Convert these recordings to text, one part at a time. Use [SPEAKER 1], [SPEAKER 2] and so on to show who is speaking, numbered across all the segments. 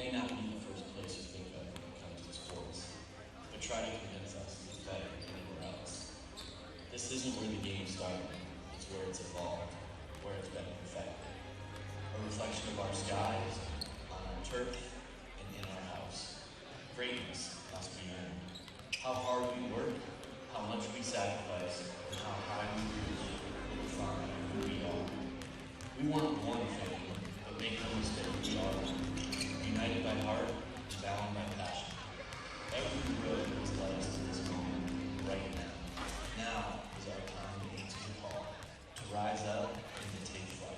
[SPEAKER 1] may not be the first place you think of when it comes to sports, but try to convince us it's better than anywhere else. This isn't where the game started, it's where it's evolved, where it's been perfected. A reflection of our skies, on our turf, and in our house. Greatness must be earned. How hard we work, how much we sacrifice, and how high we reach will define who we are. We want one thing, but make no mistake, we are one. United by heart, bound by passion. Every road has led us to this moment, right now. Now is our time to answer the call, to rise up and to take flight.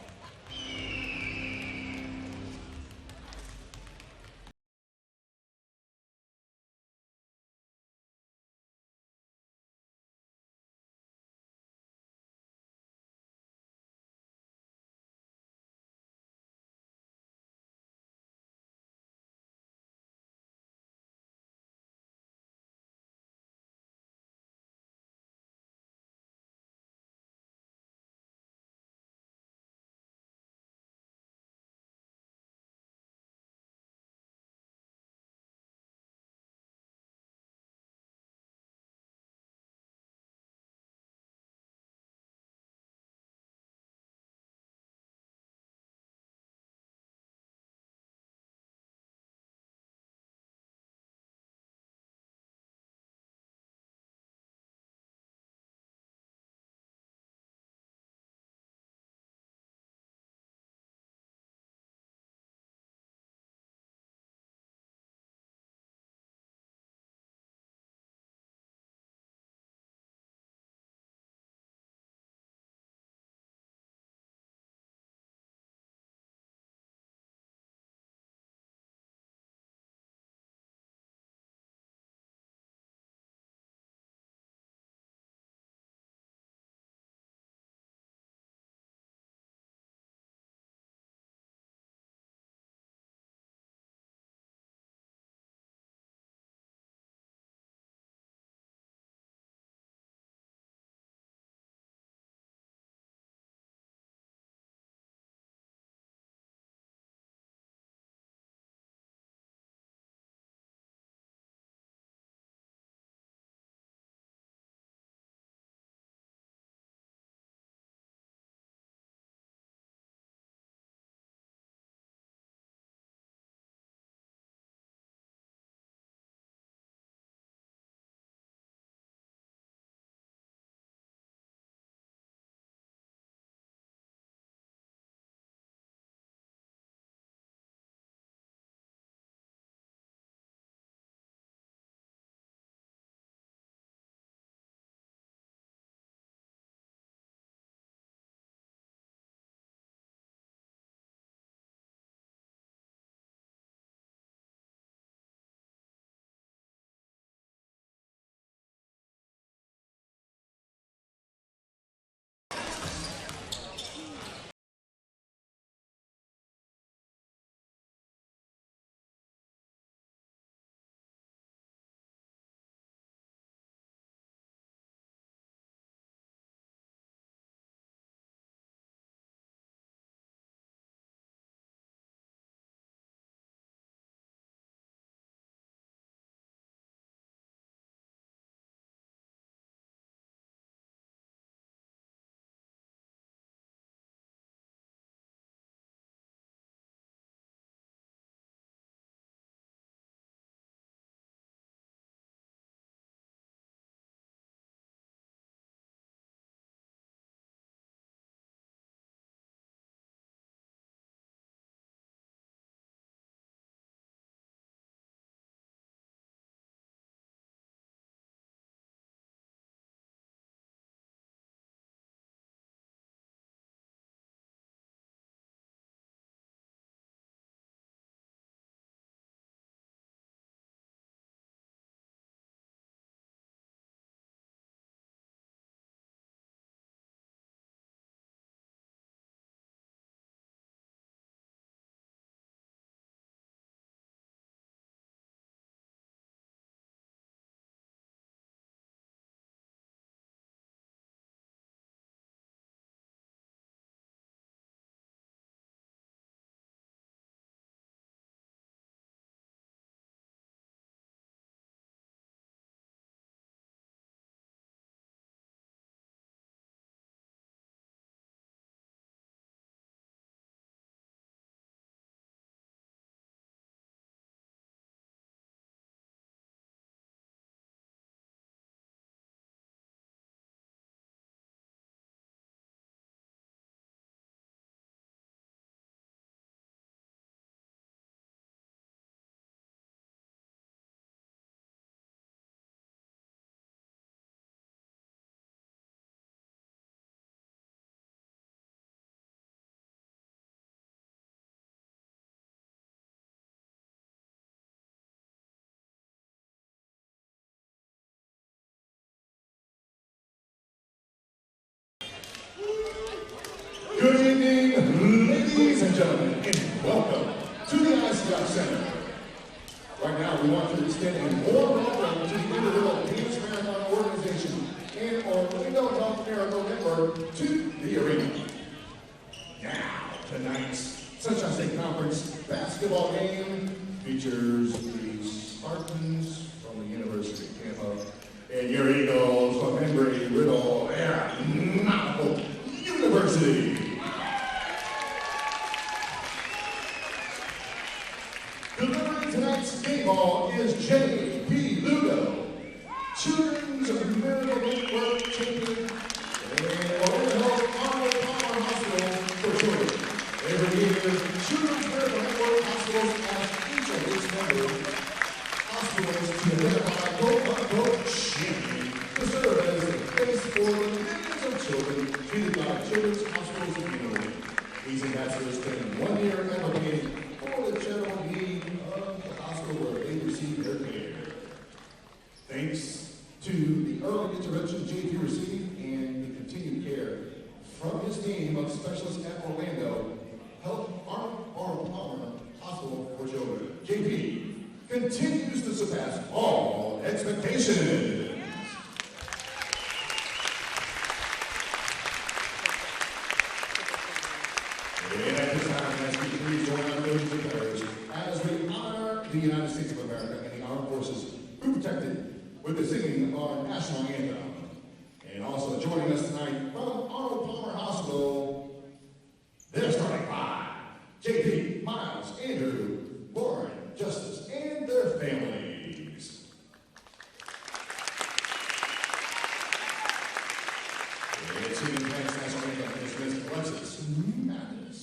[SPEAKER 2] we want to extend a warm welcome to the Embry-Riddle Dance Marathon Organization and Orlando Health Marathon Network to the arena. Now, tonight's Sunshine State Conference basketball game features the Spartans from the University of Tampa and your Eagles from Embry-Riddle University. Delivering tonight's game ball is J.P. Lugo, Children's Medical Network Champion, and Orlando Arnold Palmer Hospital for children. Every year, Children's Medical Network hospitals ask each of its member hospitals to identify quote-unquote champion to serve as the face for the millions of children treated by children's hospitals in the world. These ambassadors spend 1 year advocating for the charitable need of the hospital where they receive their care. Thanks to the early intervention JP received and the continued care from his team of specialists at Orlando Health Arnold Palmer Hospital for Children, JP continues to surpass all expectations. And at this time, as we please join our coaches and players as we honor the United States of America and the armed forces who protected with the singing of our national anthem. And also joining us tonight from Arnold Palmer Hospital, they're starting five: JP, Miles, Andrew, Lauren, Justice, and their families. And singing tonight's national anthem is Miss Alexis Mathis.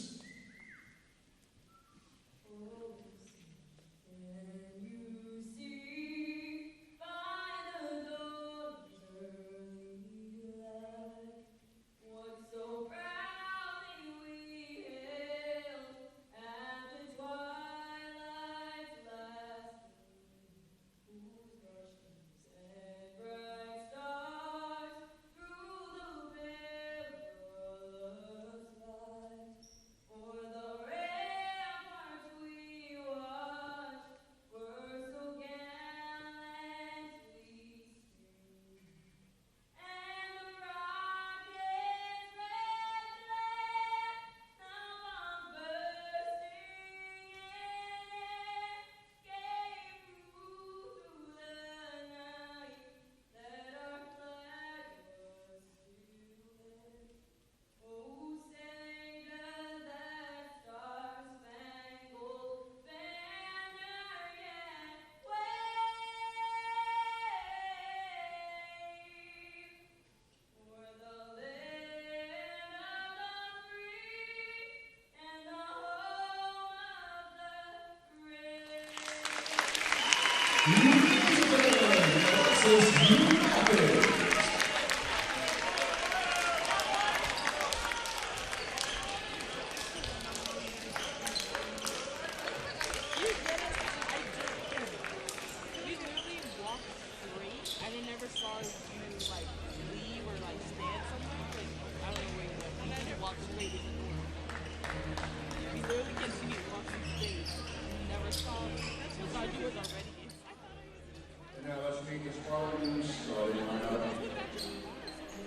[SPEAKER 2] And now let's meet the Spartans.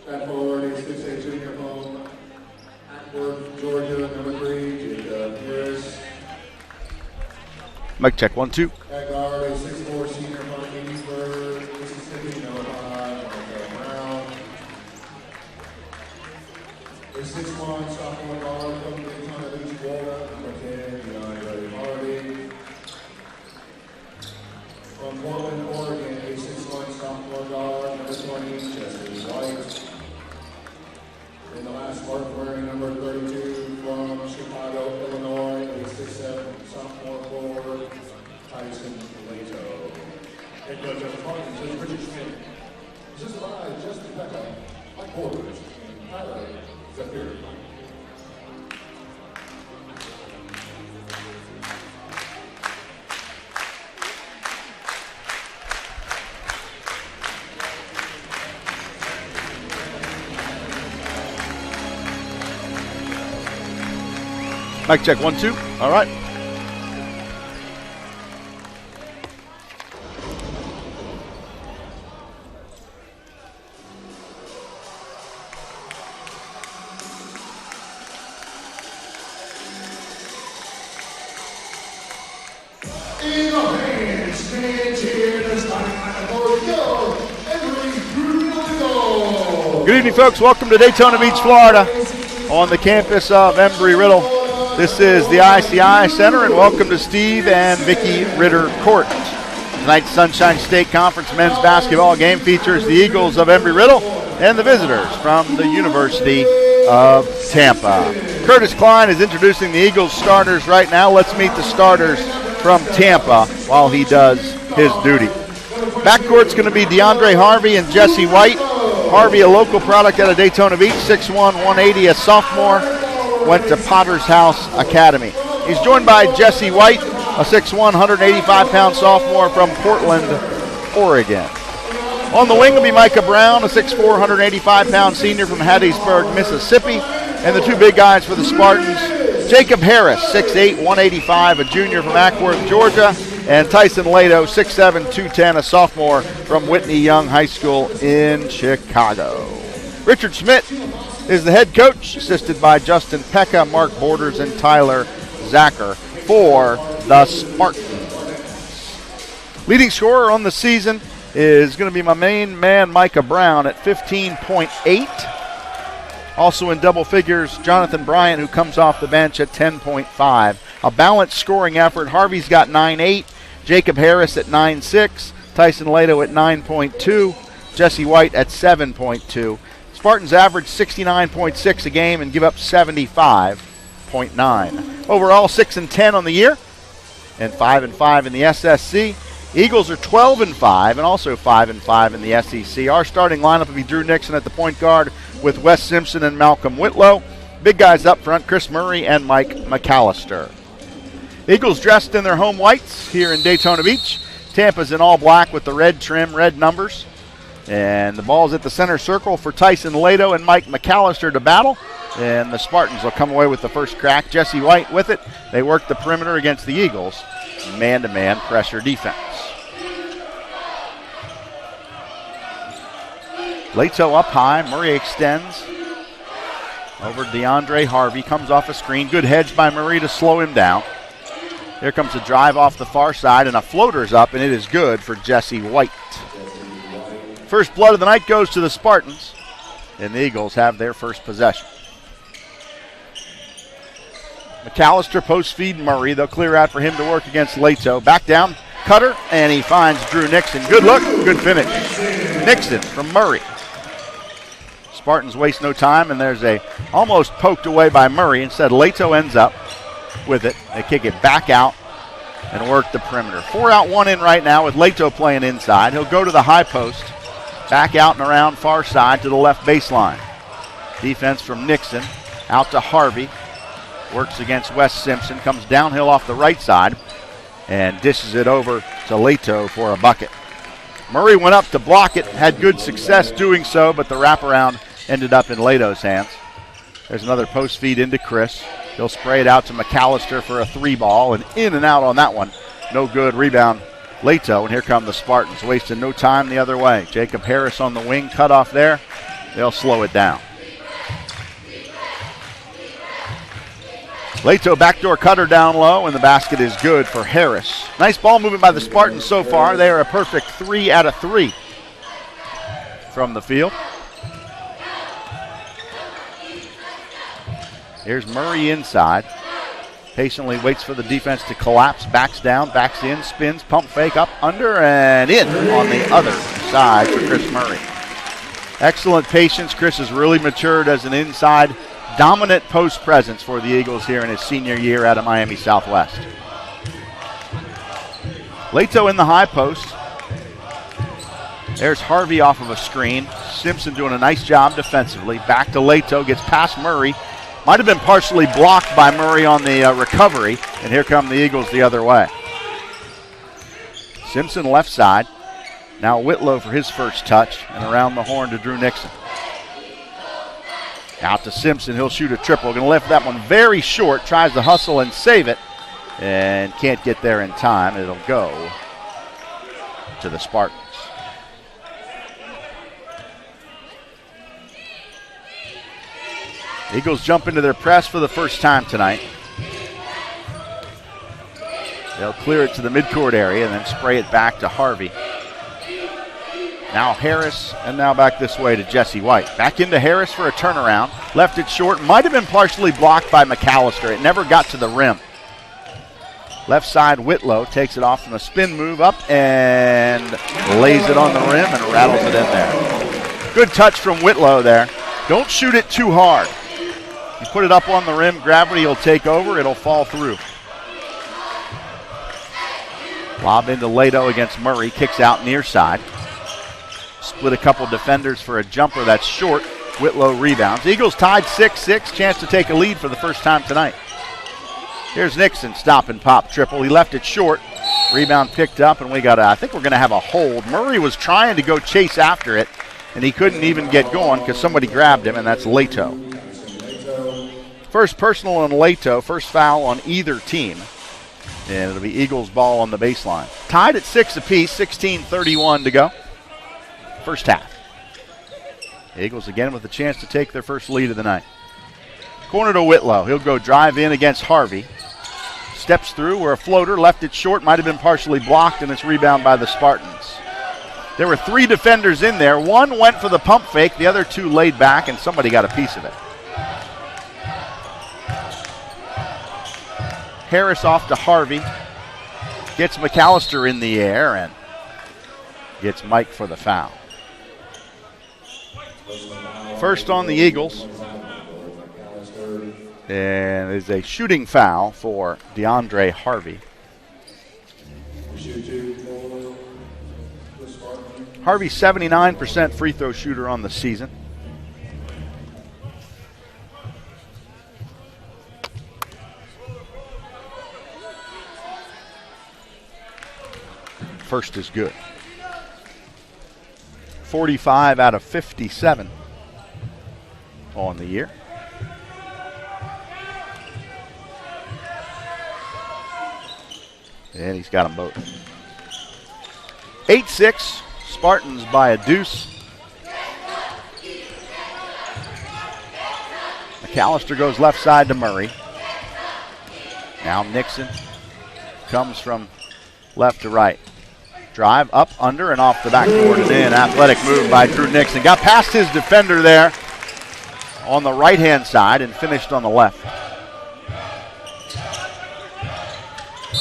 [SPEAKER 2] Back forward, a 6'8" junior home. Atworth, Georgia, number 3, Jacob Harris.
[SPEAKER 3] Mic check, 1, 2.
[SPEAKER 2] At guard, a 6'4" senior from Gettysburg, Mississippi, number 5, Michael Brown. A 6'1" sophomore guard from Daytona Beach, Florida, number 10, DeAndre Hardy. From Portland, Oregon, a 6'1" sophomore guard, number 20, Jesse White. And the last Spartan wearing number 32 from Chicago, Illinois, a 6'7" sophomore forward, Tyson Lato. Head coach of the Spartans is Richard Schmidt. Just arrived, Justin Becca, Mike Borders, and Tyler Zephyr.
[SPEAKER 3] Mic check, 1, 2. All right.
[SPEAKER 2] And here to starting lineup for your Embry-Riddle.
[SPEAKER 3] Good evening, folks. Welcome to Daytona Beach, Florida, on the campus of Embry-Riddle. This is the ICI Center, and welcome to Steve and Vicki Ritter Court. Tonight's Sunshine State Conference men's basketball game features the Eagles of Embry-Riddle and the visitors from the University of Tampa. Curtis Klein is introducing the Eagles starters right now. Let's meet the starters from Tampa while he does his duty. Backcourt's going to be DeAndre Harvey and Jesse White. Harvey, a local product out of Daytona Beach, 6'1", 180, a sophomore, went to Potter's House Academy. He's joined by Jesse White, a 6'1", 185-pound sophomore from Portland, Oregon. On the wing will be Micah Brown, a 6'4", 185-pound senior from Hattiesburg, Mississippi. And the two big guys for the Spartans, Jacob Harris, 6'8", 185, a junior from Ackworth, Georgia. And Tyson Lato, 6'7", 210, a sophomore from Whitney Young High School in Chicago. Richard Schmidt is the head coach, assisted by Justin Pekka, Mark Borders, and Tyler Zacher for the Spartans. Leading scorer on the season is going to be my main man, Micah Brown, at 15.8. Also in double figures, Jonathan Bryant, who comes off the bench at 10.5. A balanced scoring effort. Harvey's got 9.8. Jacob Harris at 9.6. Tyson Lato at 9.2. Jesse White at 7.2. Spartans average 69.6 a game and give up 75.9. Overall, 6-10 on the year and 5-5 in the SSC. Eagles are 12-5 and also 5-5 in the SEC. Our starting lineup will be Drew Nixon at the point guard with Wes Simpson and Malcolm Whitlow. Big guys up front, Chris Murray and Mike McAllister. Eagles dressed in their home whites here in Daytona Beach. Tampa's in all black with the red trim, red numbers. And the ball's at the center circle for Tyson Lato and Mike McAllister to battle. And the Spartans will come away with the first crack. Jesse White with it. They work the perimeter against the Eagles. Man-to-man pressure defense. Lato up high. Murray extends over DeAndre Harvey. Comes off a screen. Good hedge by Murray to slow him down. Here comes a drive off the far side, and a floater's up, and it is good for Jesse White. First blood of the night goes to the Spartans, and the Eagles have their first possession. McAllister post feed Murray. They'll clear out for him to work against Lato. Back down, Cutter, and he finds Drew Nixon. Good look, good finish. Nixon from Murray. Spartans waste no time, and there's a almost poked away by Murray. Instead, Lato ends up with it. They kick it back out and work the perimeter. 4 out, 1 in right now with Lato playing inside. He'll go to the high post, back out and around far side to the left baseline. Defense from Nixon out to Harvey. Works against Wes Simpson. Comes downhill off the right side and dishes it over to Lato for a bucket. Murray went up to block it, had good success doing so, but the wraparound ended up in Lato's hands. There's another post feed into Chris. He'll spray it out to McAllister for a 3-ball, and in and out on that one. No good. Rebound Lato, and here come the Spartans. Wasting no time the other way. Jacob Harris on the wing, cut off there. They'll slow it down. Lato backdoor cutter down low, and the basket is good for Harris. Nice ball movement by the Spartans so far. They are a perfect 3 out of 3 from the field. Here's Murray inside. Patiently waits for the defense to collapse. Backs down, backs in, spins, pump fake, up, under, and in on the other side for Chris Murray. Excellent patience. Chris has really matured as an inside dominant post presence for the Eagles here in his senior year out of Miami Southwest. Lato in the high post. There's Harvey off of a screen. Simpson doing a nice job defensively. Back to Lato, gets past Murray. Might have been partially blocked by Murray on the recovery, and here come the Eagles the other way. Simpson left side. Now Whitlow for his first touch, and around the horn to Drew Nixon. Out to Simpson, he'll shoot a triple. Going to lift that one very short, tries to hustle and save it, and can't get there in time. It'll go to the Spartans. Eagles jump into their press for the first time tonight. They'll clear it to the midcourt area and then spray it back to Harvey. Now Harris, and now back this way to Jesse White. Back into Harris for a turnaround. Left it short. Might have been partially blocked by McAllister. It never got to the rim. Left side, Whitlow takes it off from a spin move up and lays it on the rim and rattles it in there. Good touch from Whitlow there. Don't shoot it too hard. You put it up on the rim, gravity will take over. It'll fall through. Lob into Lato against Murray. Kicks out near side. Split a couple defenders for a jumper that's short. Whitlow rebounds. Eagles tied 6-6. Chance to take a lead for the first time tonight. Here's Nixon, stop and pop triple. He left it short. Rebound picked up, and I think we're going to have a hold. Murray was trying to go chase after it, and he couldn't even get going because somebody grabbed him, and that's Lato. First personal on Lato. First foul on either team. And it'll be Eagles ball on the baseline. Tied at 6 apiece, 16:31 to go. First half. Eagles again with a chance to take their first lead of the night. Corner to Whitlow. He'll go drive in against Harvey. Steps through where a floater left it short. Might have been partially blocked, and it's rebound by the Spartans. There were 3 defenders in there. One went for the pump fake. The other 2 laid back, and somebody got a piece of it. Harris off to Harvey. Gets McAllister in the air and gets Mike for the foul. First on the Eagles. And it's a shooting foul for DeAndre Harvey. Harvey, 79% free throw shooter on the season. First is good. 45 out of 57 on the year. And he's got them both. 8-6, Spartans by a deuce. McAllister goes left side to Murray. Now Nixon comes from left to right. Drive up, under, and off the backboard and in. Athletic move by Drew Nixon. Got past his defender there on the right-hand side and finished on the left.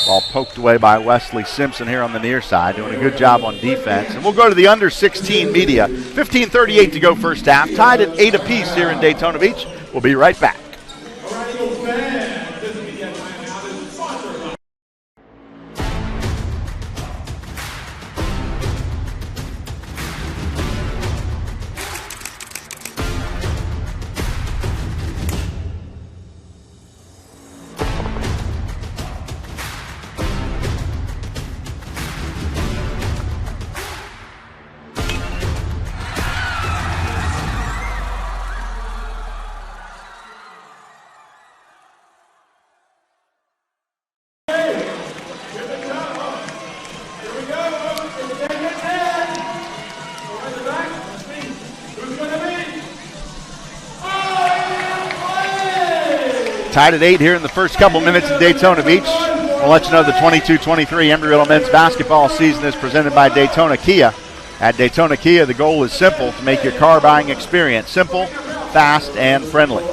[SPEAKER 3] Ball poked away by Wesley Simpson here on the near side, doing a good job on defense. And we'll go to the under 16 media. 15:38 to go first half. Tied at 8 apiece here in Daytona Beach. We'll be right back. Tied at 8 here in the first couple minutes in Daytona Beach. We'll let you know the 22-23 Embry-Riddle men's basketball season is presented by Daytona Kia. At Daytona Kia, the goal is simple: to make your car buying experience simple, fast, and friendly.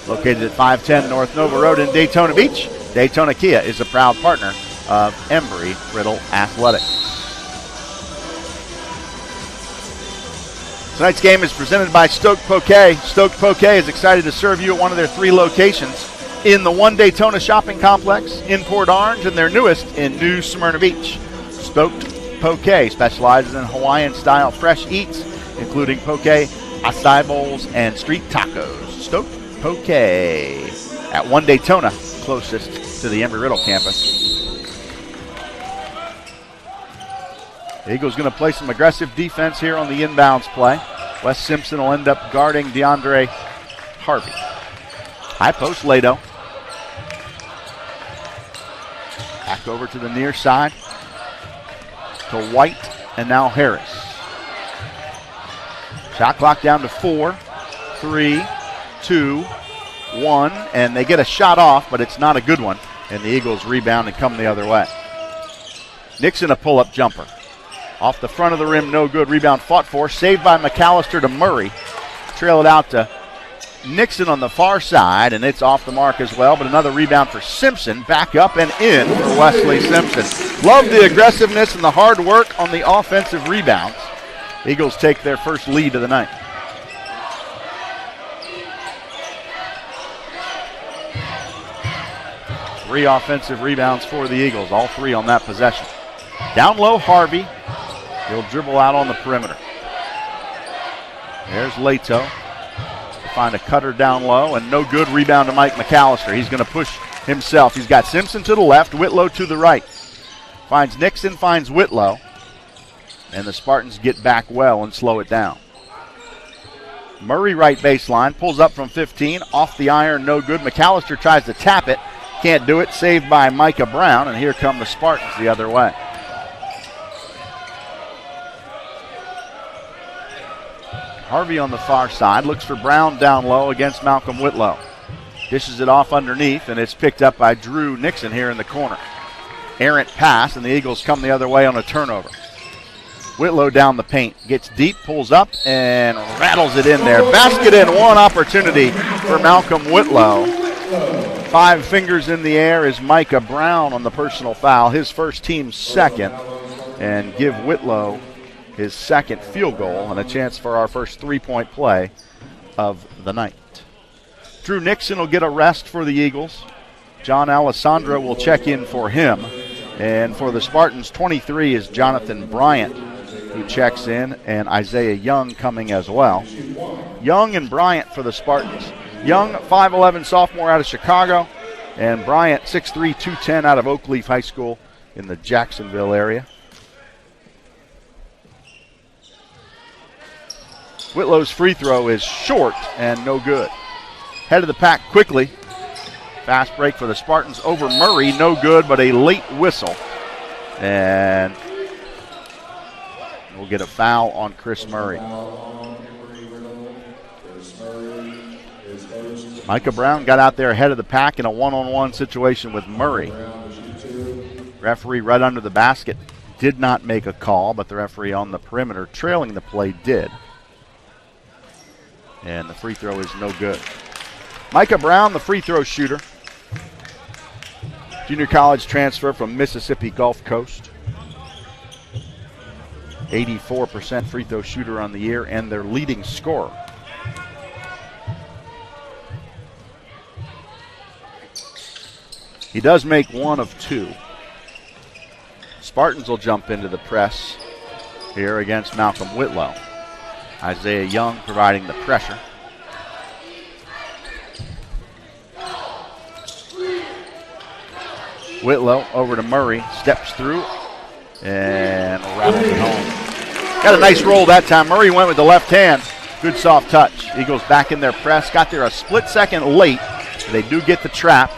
[SPEAKER 3] Located at 510 North Nova Road in Daytona Beach, Daytona Kia is a proud partner of Embry-Riddle Athletics. Tonight's game is presented by Stoke Poke. Stoke Poke is excited to serve you at one of their 3 locations: in the One Daytona Shopping Complex, in Port Orange, and their newest in New Smyrna Beach. Stoked Poke specializes in Hawaiian-style fresh eats, including poke, acai bowls, and street tacos. Stoked Poke at One Daytona, closest to the Embry-Riddle campus. The Eagles going to play some aggressive defense here on the inbounds play. Wes Simpson will end up guarding DeAndre Harvey. High post, Lato. Back over to the near side to White, and now Harris. Shot clock down to 4, 3, 2, 1, and they get a shot off, but it's not a good one. And the Eagles rebound and come the other way. Nixon a pull-up jumper. Off the front of the rim, no good. Rebound fought for. Saved by McAllister to Murray. Trail it out to Nixon on the far side, and it's off the mark as well. But another rebound for Simpson. Back up and in for Wesley Simpson. Love the aggressiveness and the hard work on the offensive rebounds. Eagles take their first lead of the night. Three offensive rebounds for the Eagles, all three on that possession. Down low, Harvey. He'll dribble out on the perimeter. There's Leto to find a cutter down low, and no good. Rebound to Mike McAllister. He's going to push himself. He's got Simpson to the left, Whitlow to the right. Finds Nixon, finds Whitlow, and the Spartans get back well and slow it down. Murray right baseline, pulls up from 15, off the iron, no good. McAllister tries to tap it. Can't do it. Saved by Micah Brown, and here come the Spartans the other way. Harvey on the far side looks for Brown down low against Malcolm Whitlow. Dishes it off underneath, and it's picked up by Drew Nixon here in the corner. Errant pass, and the Eagles come the other way on a turnover. Whitlow down the paint, gets deep, pulls up, and rattles it in there. Basket in, one opportunity for Malcolm Whitlow. 5 fingers in the air is Micah Brown on the personal foul, his first, team second, and give Whitlow his second field goal and a chance for our first three-point play of the night. Drew Nixon will get a rest for the Eagles. John Alessandro will check in for him. And for the Spartans, 23 is Jonathan Bryant, who checks in, and Isaiah Young coming as well. Young and Bryant for the Spartans. Young, 5'11", sophomore out of Chicago, and Bryant, 6'3", 210 out of Oakleaf High School in the Jacksonville area. Whitlow's free throw is short and no good. Head of the pack quickly. Fast break for the Spartans over Murray, no good, but a late whistle. And we'll get a foul on Chris Murray. Micah Brown got out there ahead of the pack in a one-on-one situation with Murray. Referee right under the basket did not make a call, but the referee on the perimeter trailing the play did. And the free throw is no good. Micah Brown, the free throw shooter. Junior college transfer from Mississippi Gulf Coast. 84% free throw shooter on the year and their leading scorer. He does make one of two. Spartans will jump into the press here against Malcolm Whitlow. Isaiah Young providing the pressure. Whitlow over to Murray, steps through and rattles it home. Got a nice roll that time. Murray went with the left hand. Good soft touch. Eagles back in their press. Got there a split second late. They do get the trap.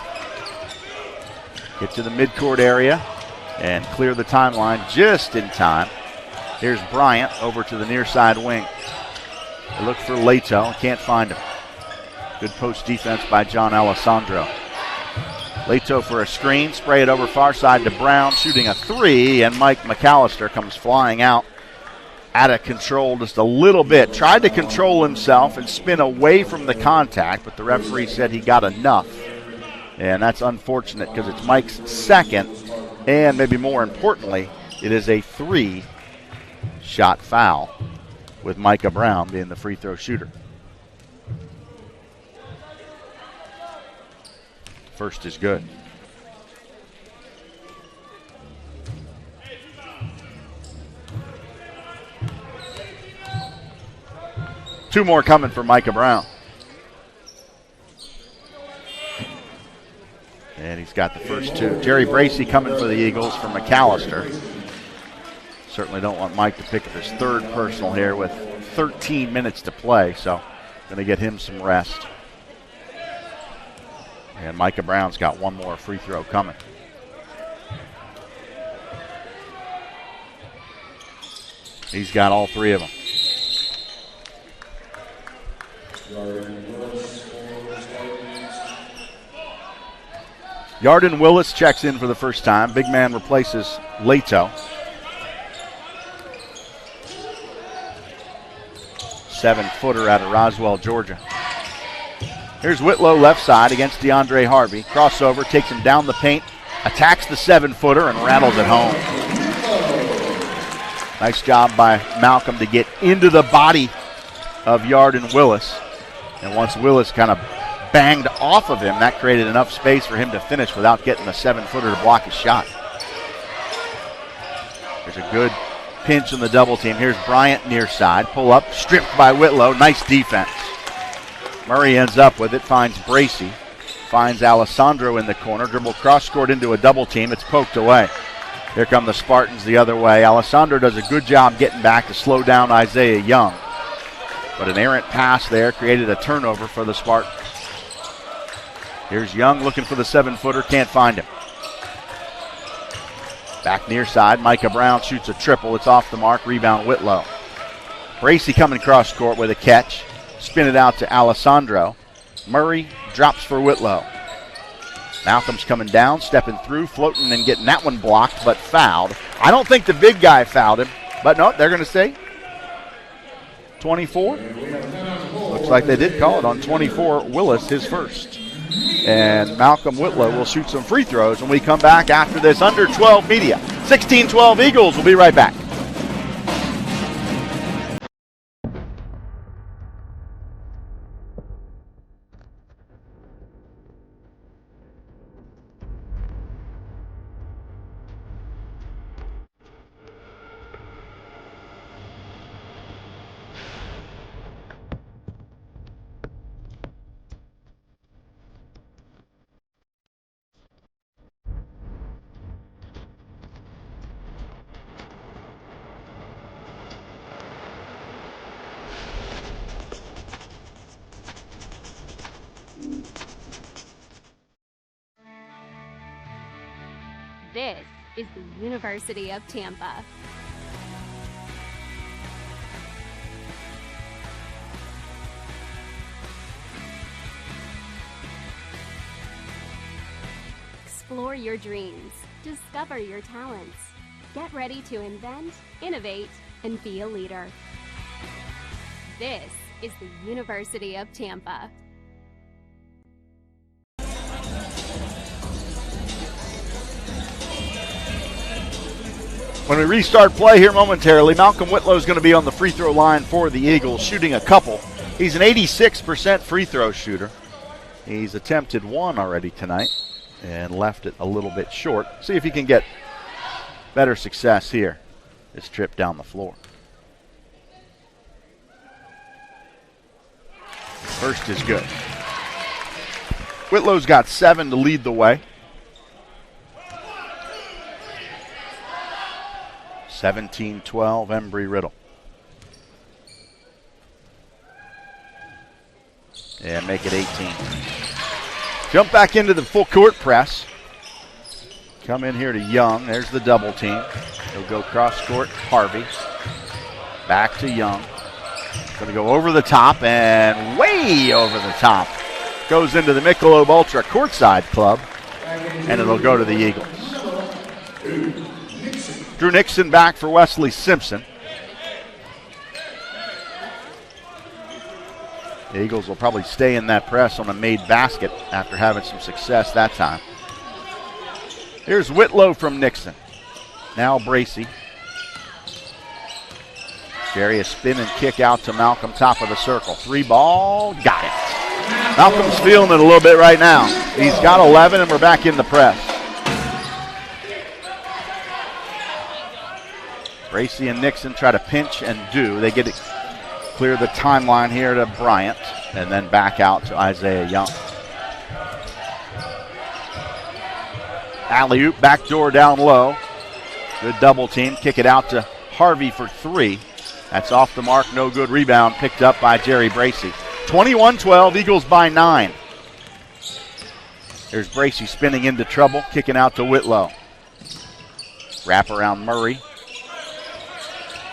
[SPEAKER 3] Get to the midcourt area and clear the timeline just in time. Here's Bryant over to the near side wing. They look for Leto and can't find him. Good post defense by John Alessandro. Leto for a screen, spray it over far side to Brown, shooting a three, and Mike McAllister comes flying out of control just a little bit. Tried to control himself and spin away from the contact, but the referee said he got enough. And that's unfortunate because it's Mike's second, and maybe more importantly, it is a 3-shot foul with Micah Brown being the free throw shooter. First is good. Two more coming for Micah Brown. And he's got the first two. Jerry Bracey coming for the Eagles for McAllister. Certainly don't want Mike to pick up his third personal here with 13 minutes to play, so going to get him some rest. And Micah Brown's got one more free throw coming. He's got all three of them. Yarden Willis checks in for the first time. Big man replaces Leto. 7-footer out of Roswell, Georgia. Here's Whitlow left side against DeAndre Harvey. Crossover, takes him down the paint, attacks the 7-footer and rattles it home. Nice job by Malcolm to get into the body of Yarden Willis. And once Willis kind of banged off of him, that created enough space for him to finish without getting the 7-footer to block his shot. There's a good pinch in the double team. Here's Bryant near side. Pull up, stripped by Whitlow. Nice defense. Murray ends up with it, finds Bracey. Finds Alessandro in the corner. Dribble cross-scored into a double team. It's poked away. Here come the Spartans the other way. Alessandro does a good job getting back to slow down Isaiah Young. But an errant pass there created a turnover for the Spartans. Here's Young looking for the 7-footer. Can't find him. Back near side. Micah Brown shoots a triple. It's off the mark. Rebound Whitlow. Bracey coming cross court with a catch. Spin it out to Alessandro. Murray drops for Whitlow. Malcolm's coming down, stepping through, floating and getting that one blocked, but fouled. I don't think the big guy fouled him, but no, they're going to say 24. Looks like they did call it on 24. Willis, his first. And Malcolm Whitlow will shoot some free throws when we come back after this under 12 media. 16-12 Eagles. We'll be right back.
[SPEAKER 4] This is the University of Tampa. Explore your dreams. Discover your talents. Get ready to invent, innovate, and be a leader. This is the University of Tampa.
[SPEAKER 3] When we restart play here momentarily, Malcolm Whitlow is going to be on the free throw line for the Eagles, shooting a couple. He's an 86% free throw shooter. He's attempted one already tonight and left it a little bit short. See if he can get better success here. This trip down the floor. First is good. Whitlow's got 7 to lead the way. 17-12, Embry-Riddle. And make it 18. Jump back into the full court press. Come in here to Young. There's the double team. He'll go cross court. Harvey. Back to Young. Going to go over the top and way over the top. Goes into the Michelob Ultra courtside club. And it'll go to the Eagles. Drew Nixon back for Wesley Simpson. The Eagles will probably stay in that press on a made basket after having some success that time. Here's Whitlow from Nixon. Now Bracey. Jerry, a spin and kick out to Malcolm, top of the circle. 3 ball, got it. Malcolm's feeling it a little bit right now. He's got 11 and we're back in the press. Bracey and Nixon try to pinch and do. They get it clear the timeline here to Bryant and then back out to Isaiah Young. Alley-oop, backdoor down low. Good double team. Kick it out to Harvey for 3. That's off the mark. No good. Rebound picked up by Jerry Bracey. 21-12, Eagles by 9. There's Bracey spinning into trouble, kicking out to Whitlow. Wrap around Murray.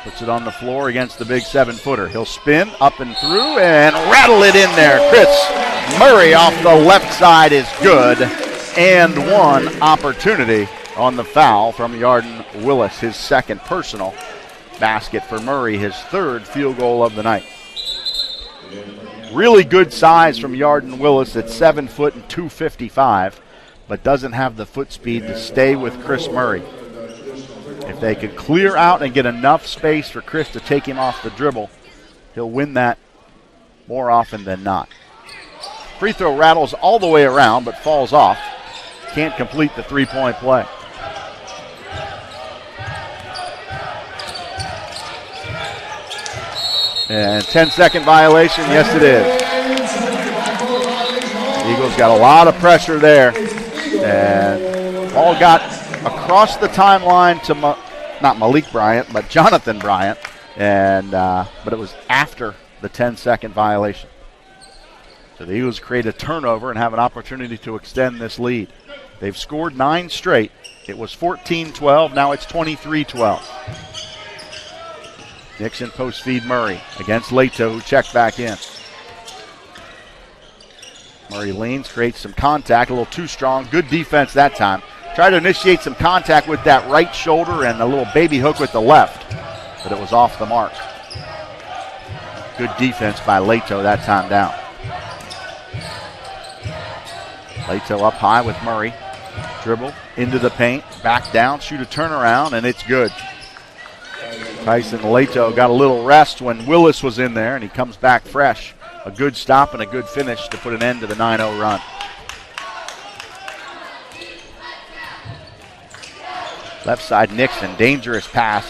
[SPEAKER 3] Puts it on the floor against the big 7-footer. He'll spin up and through and rattle it in there. Chris Murray off the left side is good. and-one opportunity on the foul from Yarden Willis, his second personal basket for Murray, his third field goal of the night. Really good size from Yarden Willis at 7 foot and 255, but doesn't have the foot speed to stay with Chris Murray. If they could clear out and get enough space for Chris to take him off the dribble, he'll win that more often than not. Free throw rattles all the way around, but falls off. Can't complete the three-point play. And 10-second violation, yes it is. Eagles got a lot of pressure there. And ball got across the timeline to, not Malik Bryant, but Jonathan Bryant. And but it was after the 10-second violation. So the Eagles create a turnover and have an opportunity to extend this lead. They've scored 9 straight. It was 14-12, now it's 23-12. Nixon post feed Murray against Leto, who checked back in. Murray leans, creates some contact, a little too strong. Good defense that time. Tried to initiate some contact with that right shoulder and a little baby hook with the left, but it was off the mark. Good defense by Leto that time down. Leto up high with Murray. Dribble into the paint, back down, shoot a turnaround, and it's good. Tyson Leto got a little rest when Willis was in there, and he comes back fresh. A good stop and a good finish to put an end to the 9-0 run. Left side Nixon, dangerous pass.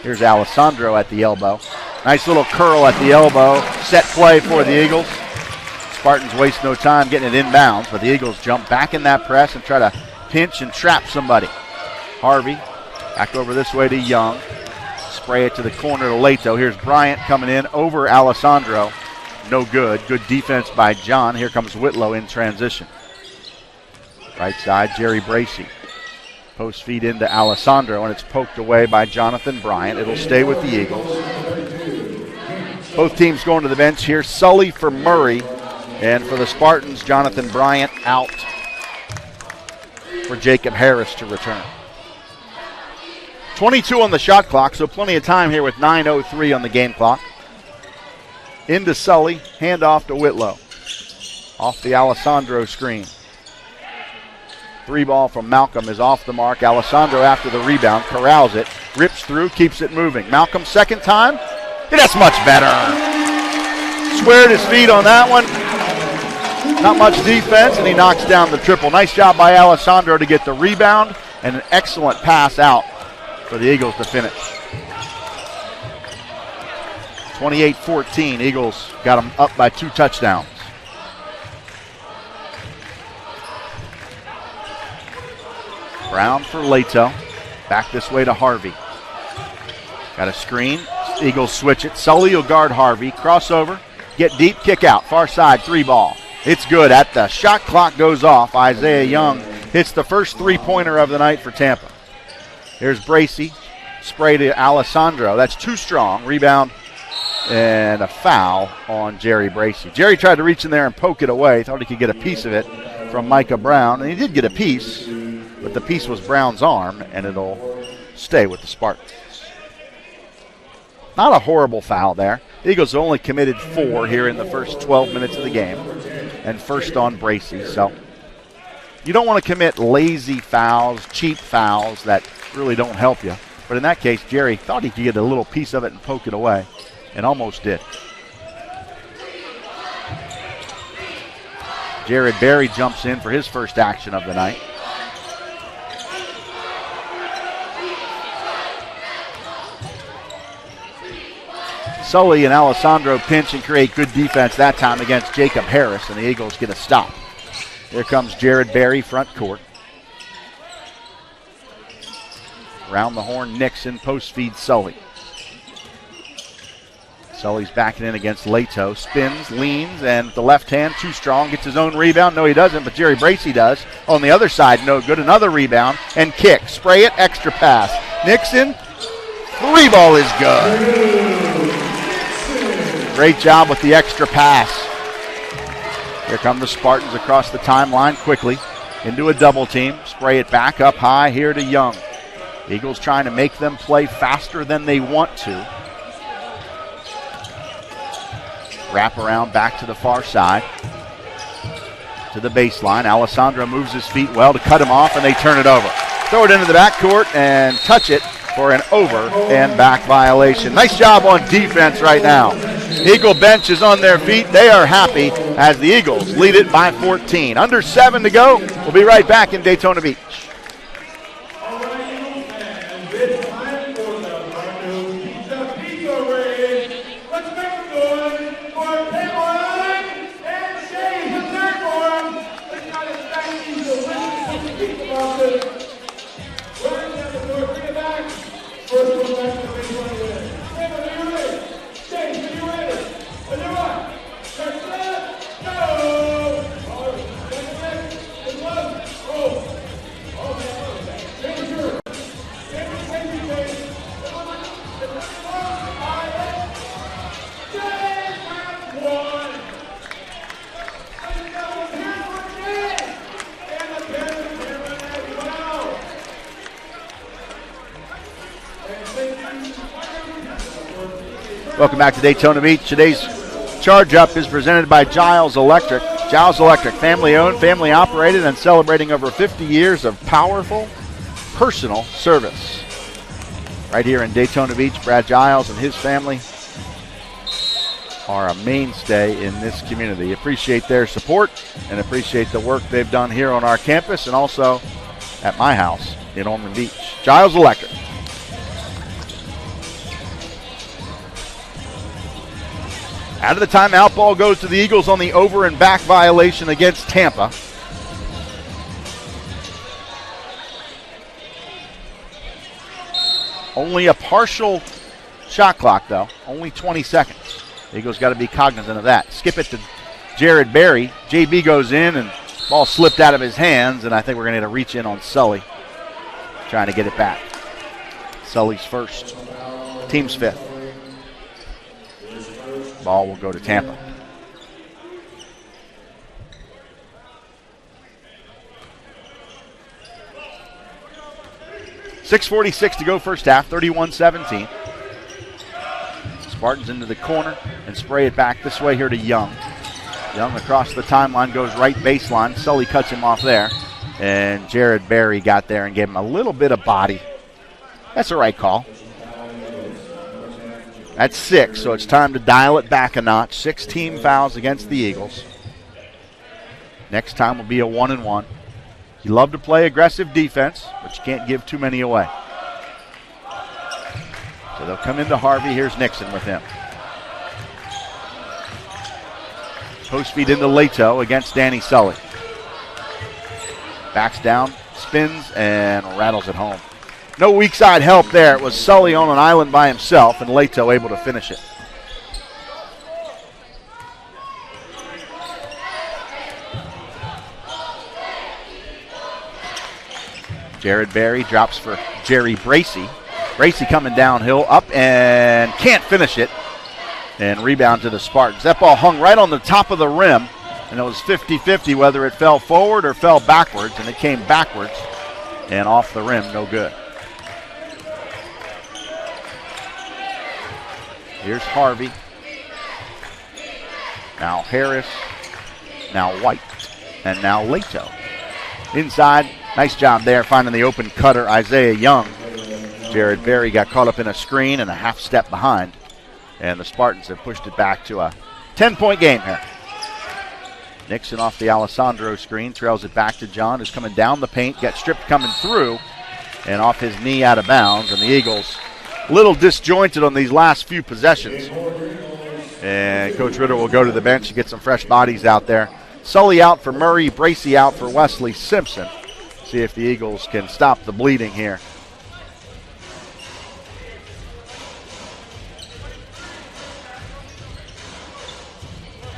[SPEAKER 3] Here's Alessandro at the elbow. Nice little curl at the elbow. Set play for the Eagles. Spartans waste no time getting it inbounds, but the Eagles jump back in that press and try to pinch and trap somebody. Harvey back over this way to Young. Spray it to the corner to Leto. Here's Bryant coming in over Alessandro. No good. Good defense by John. Here comes Whitlow in transition. Right side, Jerry Bracey. Post feed into Alessandro, and it's poked away by Jonathan Bryant. It'll stay with the Eagles. Both teams going to the bench here. Sully for Murray, and for the Spartans, Jonathan Bryant out for Jacob Harris to return. 22 on the shot clock, so plenty of time here with 9:03 on the game clock. Into Sully, handoff to Whitlow. Off the Alessandro screen. 3 ball from Malcolm is off the mark. Alessandro after the rebound, corrals it, rips through, keeps it moving. Malcolm second time, yeah, that's much better. Squared his feet on that one. Not much defense, and he knocks down the triple. Nice job by Alessandro to get the rebound and an excellent pass out for the Eagles to finish. 28-14, Eagles got them up by 2 touchdowns. Brown for Leto. Back this way to Harvey. Got a screen. Eagles switch it. Sully will guard Harvey. Crossover. Get deep. Kick out. Far side. 3 ball. It's good. At the shot clock goes off. Isaiah Young hits the first 3-pointer of the night for Tampa. Here's Bracey. Spray to Alessandro. That's too strong. Rebound and a foul on Jerry Bracey. Jerry tried to reach in there and poke it away. Thought he could get a piece of it from Micah Brown. And he did get a piece, but the piece was Brown's arm, and it'll stay with the Spartans. Not a horrible foul there. The Eagles only committed 4 here in the first 12 minutes of the game, and first on Bracey. So you don't want to commit lazy fouls, cheap fouls that really don't help you. But in that case, Jerry thought he could get a little piece of it and poke it away, and almost did. Jared Berry jumps in for his first action of the night. Sully and Alessandro pinch and create good defense that time against Jacob Harris, and the Eagles get a stop. Here comes Jared Berry, front court. Around the horn, Nixon, post feed Sully. Sully's backing in against Leto. Spins, leans, and the left hand, too strong. Gets his own rebound. No, he doesn't, but Jerry Bracey does. On the other side, no good. Another rebound and kick. Spray it, extra pass. Nixon, 3 ball is good. Great job with the extra pass. Here come the Spartans across the timeline quickly. into a double team. Spray it back up high here to Young. Eagles trying to make them play faster than they want to. Wrap around back to the far side. To the baseline. Alessandro moves his feet well to cut him off, and they turn it over. Throw it into the backcourt and touch it for an over and back violation. Nice job on defense right now. Eagle bench is on their feet. They are happy as the Eagles lead it by 14. Under 7 to go. We'll be right back in Daytona Beach. Welcome back to Daytona Beach. Today's Charge Up is presented by Giles Electric. Giles Electric, family owned, family operated, and celebrating over 50 years of powerful personal service. Right here in Daytona Beach, Brad Giles and his family are a mainstay in this community. Appreciate their support and appreciate the work they've done here on our campus and also at my house in Ormond Beach. Giles Electric. Out of the timeout, ball goes to the Eagles on the over and back violation against Tampa. Only a partial shot clock, though. Only 20 seconds. The Eagles got to be cognizant of that. Skip it to Jared Berry. JB goes in, and ball slipped out of his hands, and I think we're going to reach in on Sully, trying to get it back. Sully's first. Team's fifth. Ball will go to Tampa. .646 to go first half, 31-17. Spartans into the corner and spray it back this way here to Young. Young across the timeline, goes right baseline. Sully cuts him off there. And Jared Berry got there and gave him a little bit of body. That's the right call. That's 6, so it's time to dial it back a notch. 6 team fouls against the Eagles. Next time will be a 1-and-1. You love to play aggressive defense, but you can't give too many away. So they'll come into Harvey. Here's Nixon with him. Post feed into Leto against Danny Sully. Backs down, spins, and rattles it home. No weak side help there. It was Sully on an island by himself, and Leto able to finish it. Jared Berry drops for Jerry Bracey. Bracey coming downhill, up and can't finish it. And rebound to the Spartans. That ball hung right on the top of the rim, and it was 50-50 whether it fell forward or fell backwards, and it came backwards and off the rim, no good. Here's Harvey. Now Harris. Now White. And now Leto. Inside. Nice job there finding the open cutter, Isaiah Young. Jared Berry got caught up in a screen and a half step behind. And the Spartans have pushed it back to a 10-point game here. Nixon off the Alessandro screen. Trails it back to John, who's coming down the paint. Got stripped coming through. And off his knee out of bounds. And the Eagles a little disjointed on these last few possessions. And Coach Ritter will go to the bench to get some fresh bodies out there. Sully out for Murray, Bracey out for Wesley Simpson. See if the Eagles can stop the bleeding here.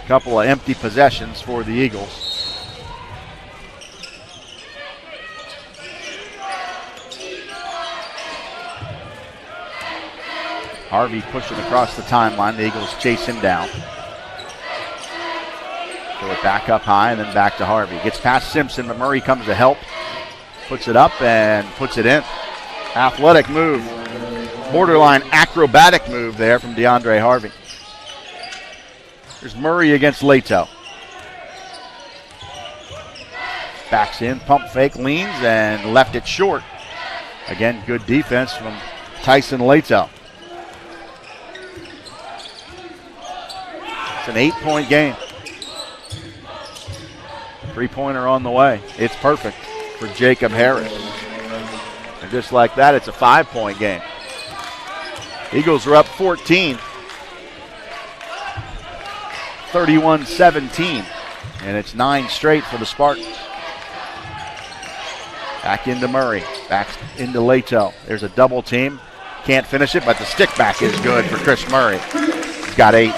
[SPEAKER 3] Couple of empty possessions for the Eagles. Harvey pushing across the timeline. The Eagles chase him down. Throw it back up high and then back to Harvey. Gets past Simpson, but Murray comes to help. Puts it up and puts it in. Athletic move. Borderline acrobatic move there from DeAndre Harvey. There's Murray against Leto. Backs in, pump fake, leans, and left it short. Again, good defense from Tyson Leto. It's an 8-point game. Three-pointer on the way. It's perfect for Jacob Harris. And just like that, it's a 5-point game. Eagles are up 14. 31-17. And it's 9 straight for the Spartans. Back into Murray. Back into Leto. There's a double team. Can't finish it, but the stick back is good for Chris Murray. He's got 8.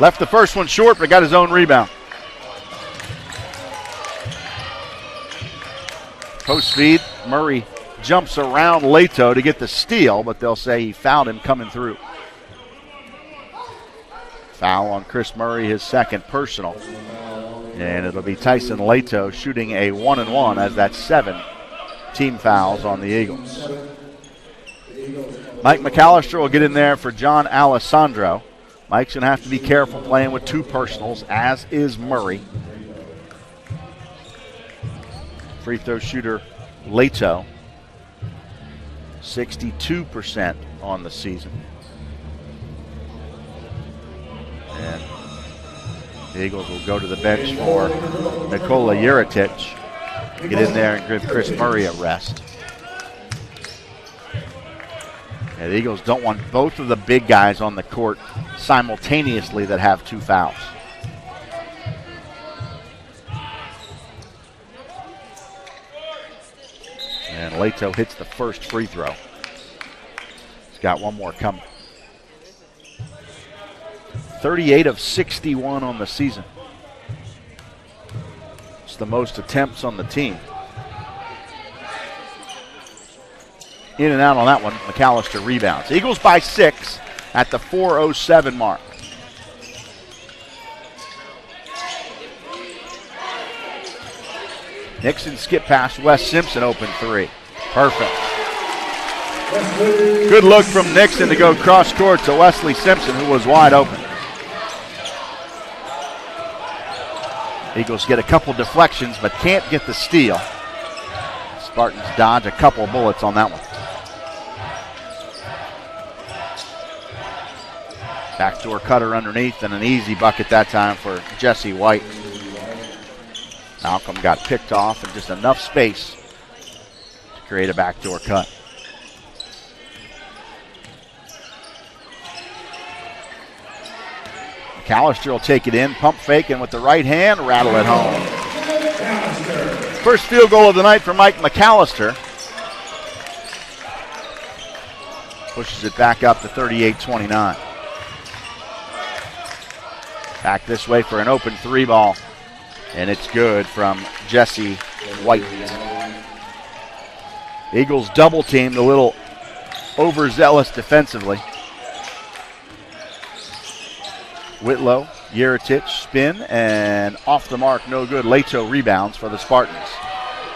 [SPEAKER 3] Left the first one short, but got his own rebound. Post feed. Murray jumps around Leto to get the steal, but they'll say he fouled him coming through. Foul on Chris Murray, his second personal. And it'll be Tyson Leto shooting a 1-and-1 as that's 7 team fouls on the Eagles. Mike McAllister will get in there for John Alessandro. Mike's going to have to be careful playing with 2 personals, as is Murray. Free throw shooter Leto, 62% on the season. And the Eagles will go to the bench for Nikola Juritic. Get in there and give Chris Murray a rest. And the Eagles don't want both of the big guys on the court simultaneously that have 2 fouls. And Leto hits the first free throw. He's got one more coming. 38 of 61 on the season. It's the most attempts on the team. In and out on that one. McAllister rebounds. Eagles by 6 at the 4:07 mark. Nixon skip past Wes Simpson, open 3. Perfect. Good look from Nixon to go cross court to Wesley Simpson, who was wide open. Eagles get a couple deflections but can't get the steal. Spartans dodge a couple bullets on that one. Backdoor cutter underneath and an easy bucket that time for Jesse White. Malcolm got picked off and just enough space to create a backdoor cut. McAllister will take it in, pump fake, and with the right hand, rattle it home. First field goal of the night for Mike McAllister. Pushes it back up to 38-29. Back this way for an open 3 ball. And it's good from Jesse White. Eagles double teamed, a little overzealous defensively. Whitlow, Juritic, spin, and off the mark, no good. Leto rebounds for the Spartans.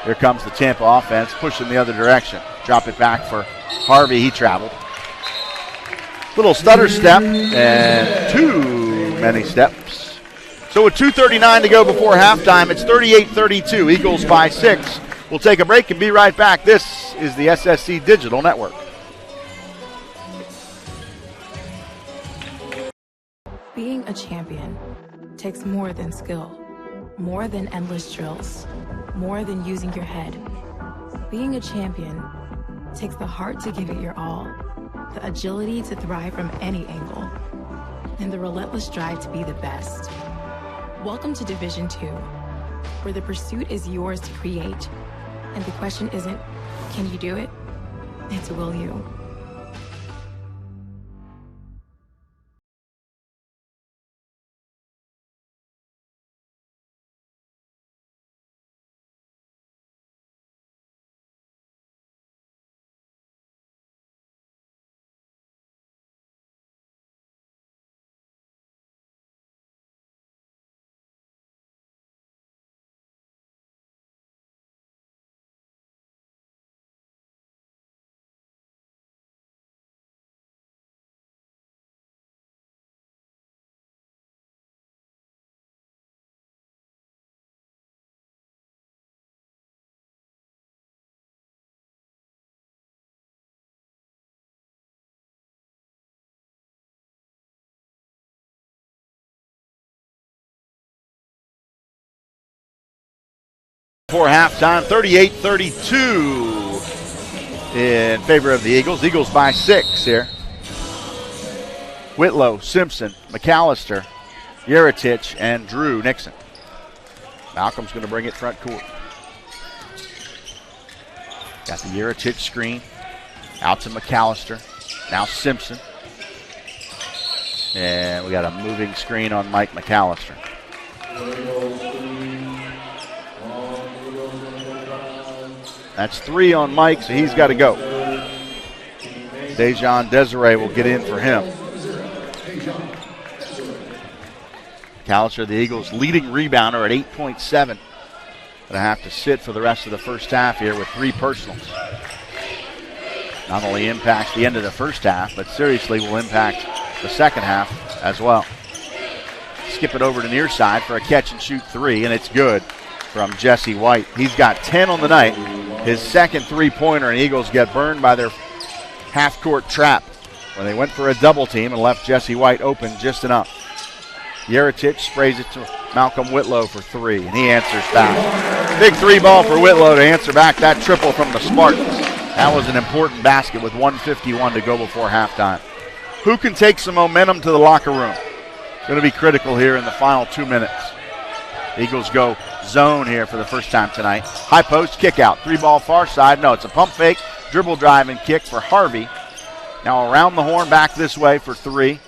[SPEAKER 3] Here comes the Tampa offense, pushing the other direction. Drop it back for Harvey, he traveled. Little stutter step, and too many steps. So with 2:39 to go before halftime, it's 38-32, Eagles by 6. We'll take a break and be right back. This is the SSC Digital Network.
[SPEAKER 5] Being a champion takes more than skill, more than endless drills, more than using your head. Being a champion takes the heart to give it your all, the agility to thrive from any angle, and the relentless drive to be the best. Welcome to Division 2, where the pursuit is yours to create, and the question isn't, can you do it? It's, will you?
[SPEAKER 3] Before halftime, 38-32 in favor of the Eagles. Eagles by 6 here. Whitlow, Simpson, McAllister, Yeritich, and Drew Nixon. Malcolm's going to bring it front court. Got the Yeritich screen. Out to McAllister. Now Simpson. And we got a moving screen on Mike McAllister. That's 3 on Mike, so he's got to go. Dejon Desiree will get in for him. McAllister, the Eagles' leading rebounder at 8.7. Going to have to sit for the rest of the first half here with 3 personals. Not only impacts the end of the first half, but seriously will impact the second half as well. Skip it over to near side for a catch and shoot 3, and it's good from Jesse White. He's got 10 on the night. His second three-pointer, and Eagles get burned by their half-court trap when they went for a double team and left Jesse White open just enough. Yeritich sprays it to Malcolm Whitlow for 3, and he answers back. Big 3 ball for Whitlow to answer back that triple from the Spartans. That was an important basket with 1:51 to go before halftime. Who can take some momentum to the locker room? Going to be critical here in the final 2 minutes. Eagles go zone here for the first time tonight. High post, kick out. 3-ball far side. No, it's a pump fake, dribble drive and kick for Harvey. Now around the horn, back this way for 3.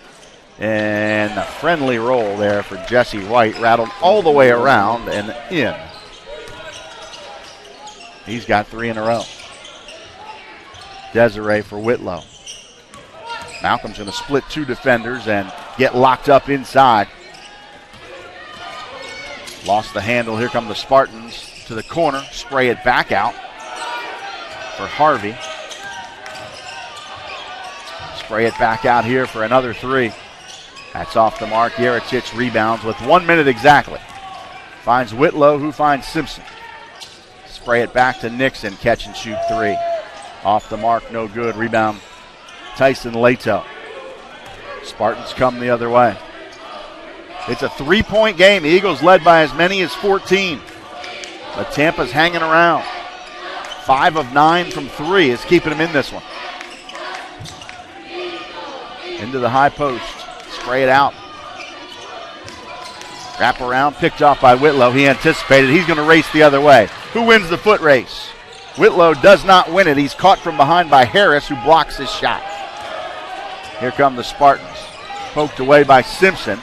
[SPEAKER 3] And a friendly roll there for Jesse White. Rattled all the way around and in. He's got 3 in a row. Desiree for Whitlow. Malcolm's going to split 2 defenders and get locked up inside. Lost the handle. Here come the Spartans to the corner. Spray it back out for Harvey. Spray it back out here for another 3. That's off the mark. Yeritich rebounds with 1 minute exactly. Finds Whitlow, who finds Simpson. Spray it back to Nixon. Catch and shoot 3. Off the mark, no good. Rebound, Tyson Leto. Spartans come the other way. It's a 3-point game. The Eagles led by as many as 14. But Tampa's hanging around. 5 of 9 from 3 is keeping them in this one. Into the high post. Spray it out. Wrap around, picked off by Whitlow. He anticipated. He's going to race the other way. Who wins the foot race? Whitlow does not win it. He's caught from behind by Harris, who blocks his shot. Here come the Spartans. Poked away by Simpson.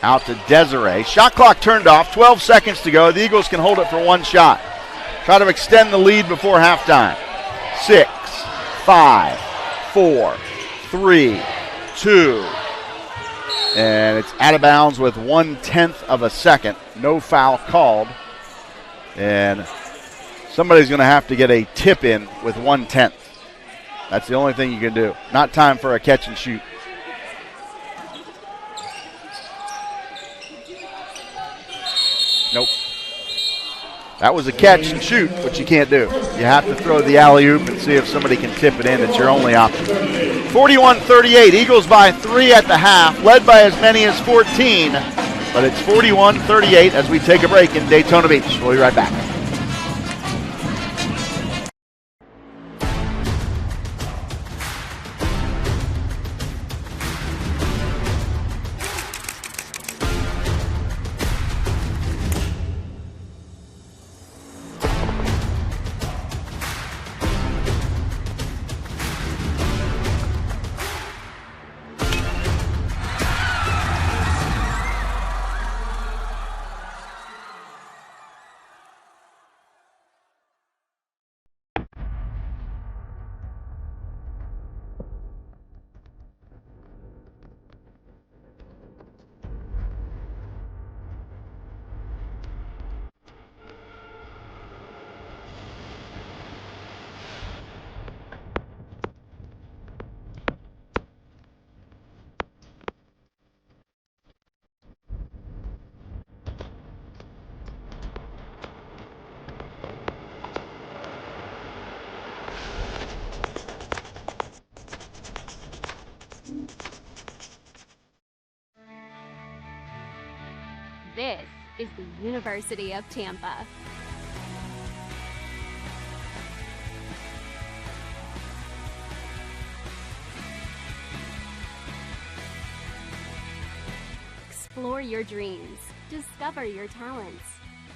[SPEAKER 3] Out to Desiree. Shot clock turned off. 12 seconds to go. The Eagles can hold it for 1 shot. Try to extend the lead before halftime. 6, 5, 4, 3, 2. And it's out of bounds with 1/10 of a second. No foul called. And somebody's going to have to get a tip in with 1/10. That's the only thing you can do. Not time for a catch and shoot. Nope. That was a catch and shoot, which you can't do. You have to throw the alley-oop and see if somebody can tip it in. It's your only option. 41-38. Eagles by 3 at the half, led by as many as 14. But it's 41-38 as we take a break in Daytona Beach. We'll be right back.
[SPEAKER 4] is the University of Tampa. Explore your dreams. Discover your talents.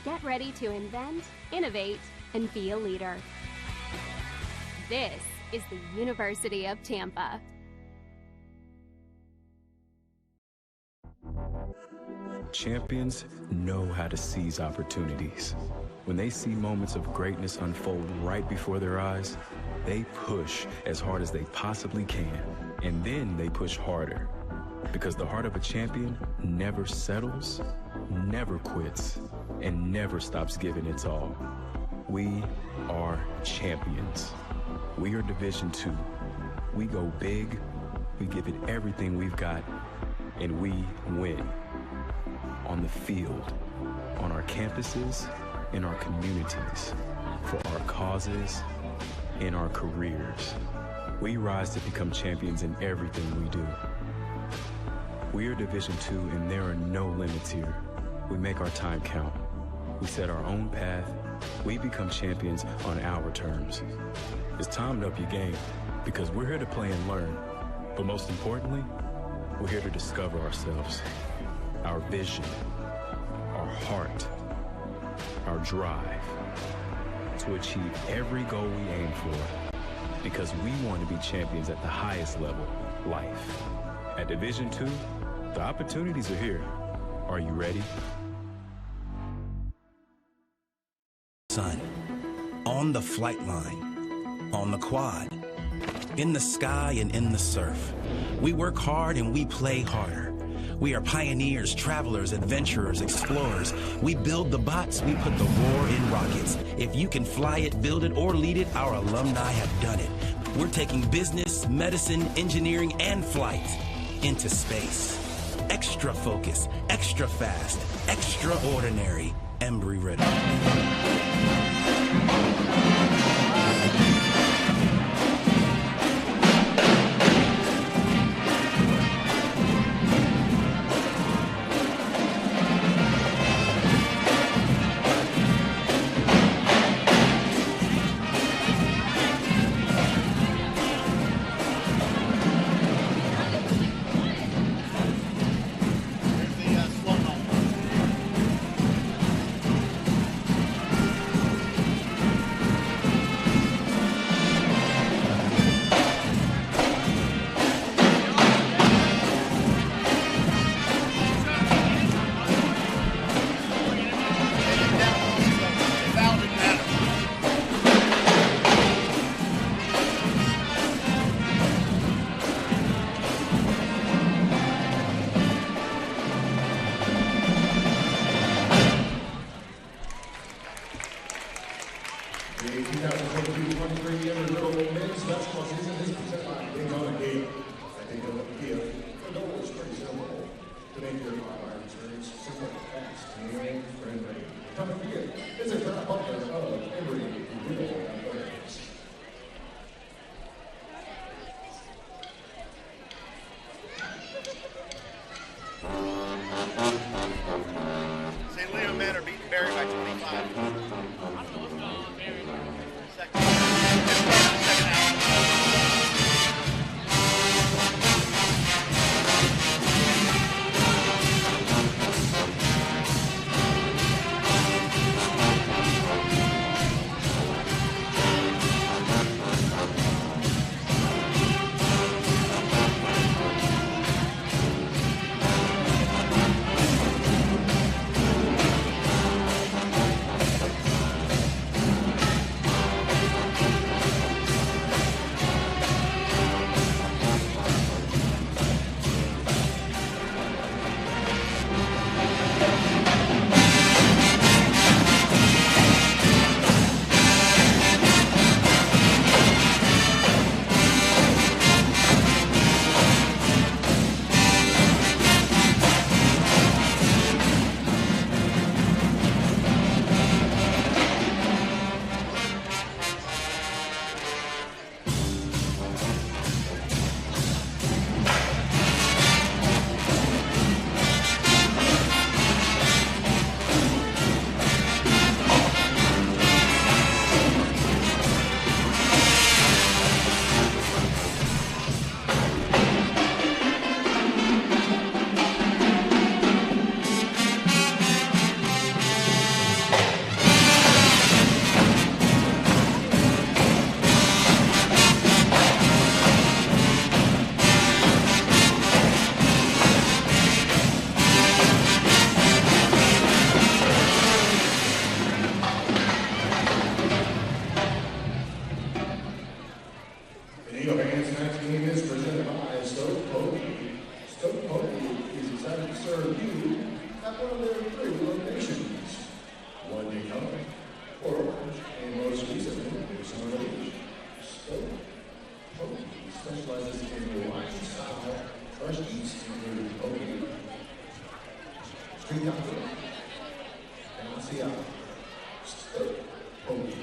[SPEAKER 4] Get ready to invent, innovate, and be a leader. This is the University of Tampa.
[SPEAKER 6] Champions know how to seize opportunities. When they see moments of greatness unfold right before their eyes, they push as hard as they possibly can, and then they push harder. Because the heart of a champion never settles, never quits, and never stops giving its all. We are champions. We are Division II. We go big, we give it everything we've got, and we win. On the field, on our campuses, in our communities, for our causes, in our careers. We rise to become champions in everything we do. We are Division II, and there are no limits here. We make our time count. We set our own path. We become champions on our terms. It's time to up your game, because we're here to play and learn. But most importantly, we're here to discover ourselves, our vision, our heart, our drive, to achieve every goal we aim for, because we want to be champions at the highest level, life. At Division II, the opportunities are here. Are you ready?
[SPEAKER 7] Sun, on the flight line, on the quad, in the sky and in the surf. We work hard and we play harder. We are pioneers, travelers, adventurers, explorers. We build the bots, we put the war in rockets. If you can fly it, build it, or lead it, our alumni have done it. We're taking business, medicine, engineering, and flight into space. Extra focus, extra fast, extraordinary. Embry-Riddle.
[SPEAKER 2] The 2022-23 Embry-Riddle men's basketball season is presented by Big on the Gate. I think it'll be a goal is pretty simple. To make your online experience simple, fast, and friendly. Come and get is a proud partner of Embry-Riddle Athletics.
[SPEAKER 3] St. Leo men are beating Barry by 25.
[SPEAKER 2] Specializes in Hawaiian style, fresh eats, including poke, street taco, and Asiago. Poke.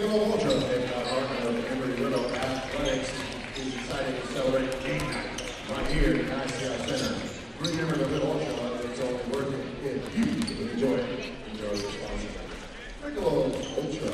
[SPEAKER 2] Ultra, if not partner of Embry-Riddle Athletics, is excited to celebrate game night right here in the ICI Center. Remember, the Little Ultra is only worth it if you enjoy it. Enjoy responsibly. Michelob Ultra.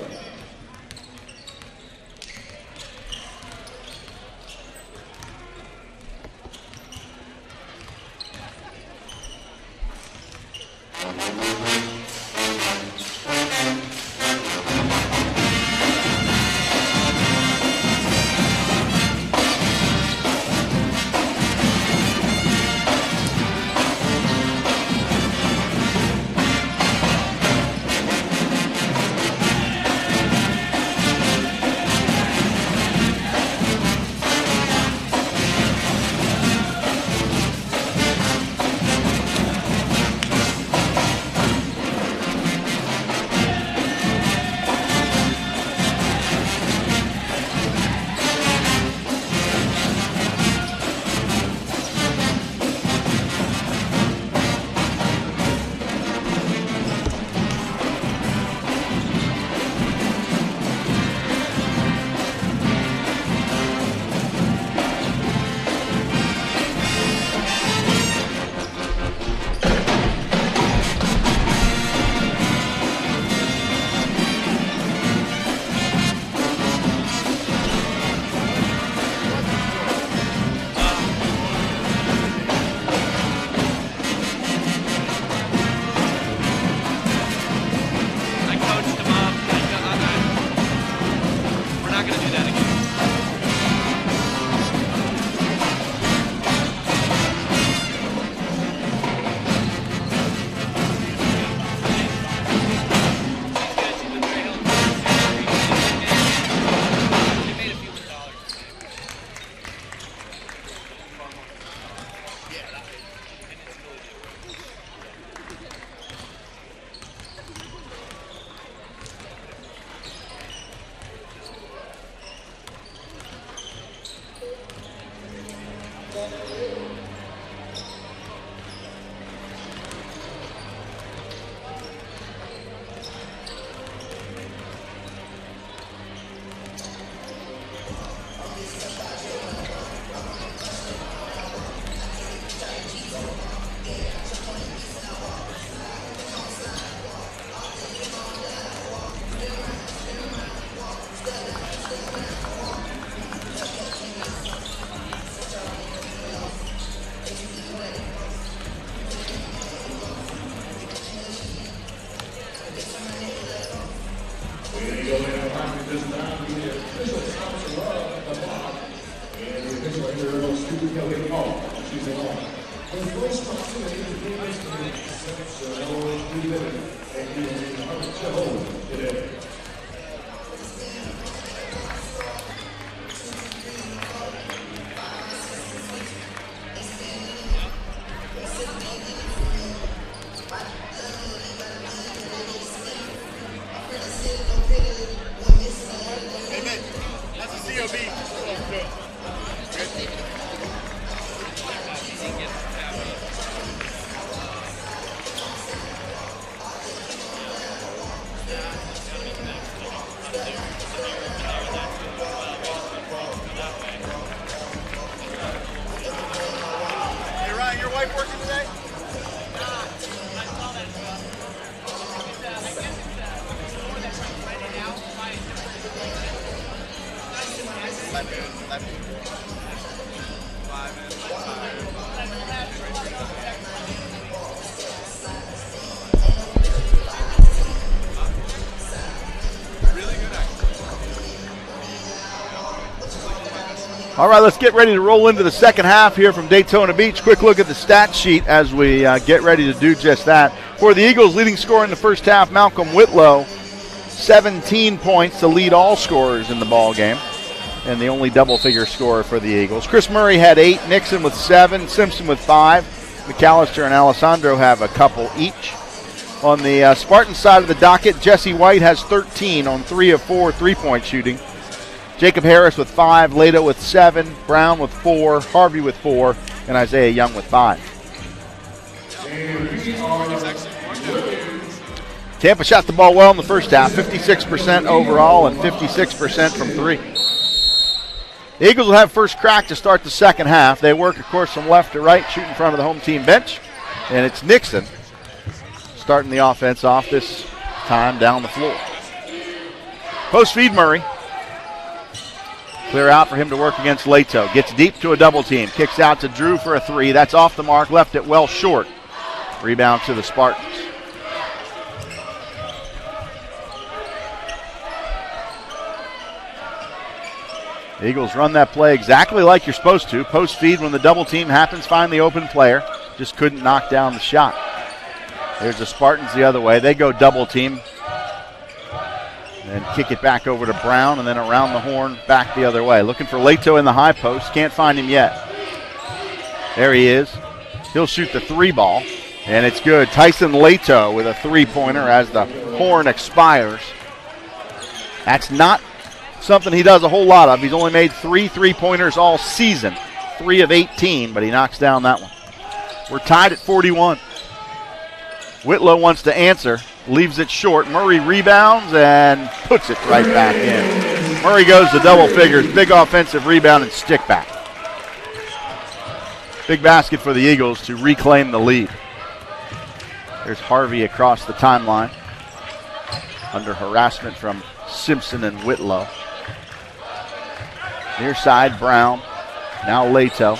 [SPEAKER 2] go in and find this time the official sponsor of the block. And the official here will student Kelly Hall. She's a law. The first sponsor is the famous and he is in the today.
[SPEAKER 3] All right, let's get ready to roll into the second half here from Daytona Beach. Quick look at the stat sheet as we get ready to do just that. For the Eagles, leading scorer in the first half, Malcolm Whitlow, 17 points to lead all scorers in the ball game, and the only double-figure scorer for the Eagles. Chris Murray had 8, Nixon with 7, Simpson with 5. McAllister and Alessandro have a couple each. On the Spartan side of the docket, Jesse White has 13 on 3 of 4 three-point shooting. Jacob Harris with 5, Lato with 7, Brown with 4, Harvey with 4, and Isaiah Young with 5. Tampa shot the ball well in the first half, 56% overall and 56% from 3. The Eagles will have first crack to start the second half. They work, of course, from left to right, shoot in front of the home team bench, and it's Nixon starting the offense off this time down the floor. Post feed Murray. Clear out for him to work against Lato. Gets deep to a double team. Kicks out to Drew for a 3. That's off the mark. Left it well short. Rebound to the Spartans. The Eagles run that play exactly like you're supposed to. Post feed when the double team happens, find the open player. Just couldn't knock down the shot. There's the Spartans the other way. They go double team. And kick it back over to Brown, and then around the horn, back the other way. Looking for Lato in the high post. Can't find him yet. There he is. He'll shoot the 3 ball, and it's good. Tyson Lato with a 3-pointer as the horn expires. That's not something he does a whole lot of. He's only made 3 3-pointers all season, 3 of 18, but he knocks down that one. We're tied at 41. Whitlow wants to answer. Leaves it short. Murray rebounds and puts it right back in. Murray goes to double figures. Big offensive rebound and stick back. Big basket for the Eagles to reclaim the lead. There's Harvey across the timeline under harassment from Simpson and Whitlow. Near side, Brown. Now Lato.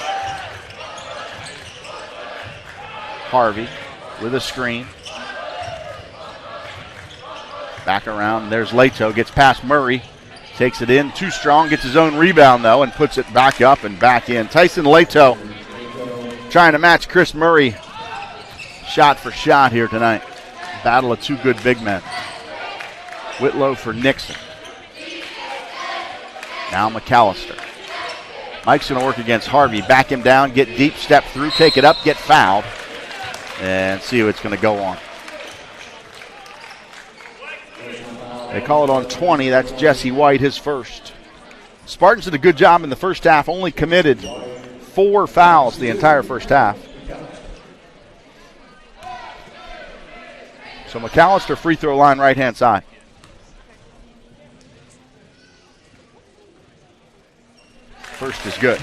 [SPEAKER 3] Harvey with a screen. Back around, there's Lato, gets past Murray, takes it in, too strong, gets his own rebound though, and puts it back up and back in. Tyson Lato trying to match Chris Murray shot for shot here tonight. Battle of 2 good big men. Whitlow for Nixon. Now McAllister. Mike's going to work against Harvey, back him down, get deep, step through, take it up, get fouled, and see what's going to go on. They call it on 20. That's Jesse White, his first. Spartans did a good job in the first half, only committed 4 fouls the entire first half. So McAllister, free throw line, right-hand side. First is good.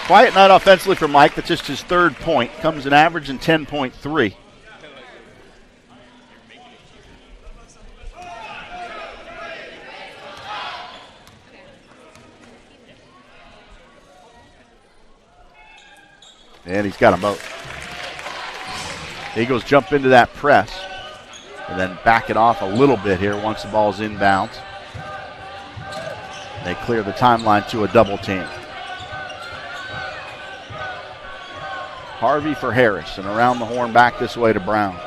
[SPEAKER 3] Quiet night offensively for Mike. That's just his 3rd point. Comes an average in 10.3. And he's got them both. Eagles jump into that press and then back it off a little bit here once the ball's inbounds. They clear the timeline to a double team. Harvey for Harris, and around the horn back this way to Brown.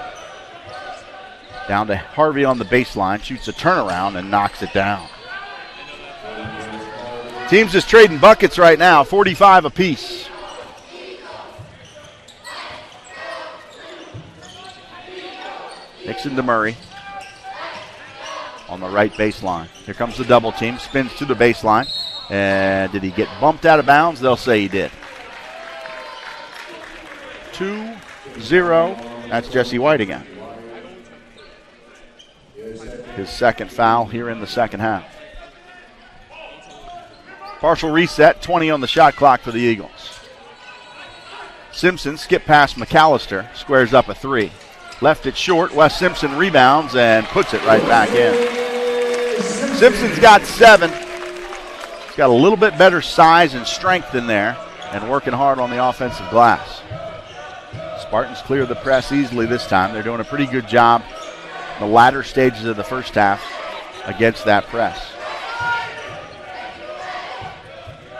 [SPEAKER 3] Down to Harvey on the baseline, shoots a turnaround and knocks it down. Teams just trading buckets right now, 45 apiece. Nixon to Murray on the right baseline. Here comes the double team, spins to the baseline. And did he get bumped out of bounds? They'll say he did. 2-0. That's Jesse White again. His second foul here in the second half. Partial reset, 20 on the shot clock for the Eagles. Simpson skip past McAllister, squares up a three. Left it short, Wes Simpson rebounds and puts it right back in. Simpson's got 7. He's got a little bit better size and strength in there and working hard on the offensive glass. Spartans clear the press easily this time. They're doing a pretty good job in the latter stages of the first half against that press.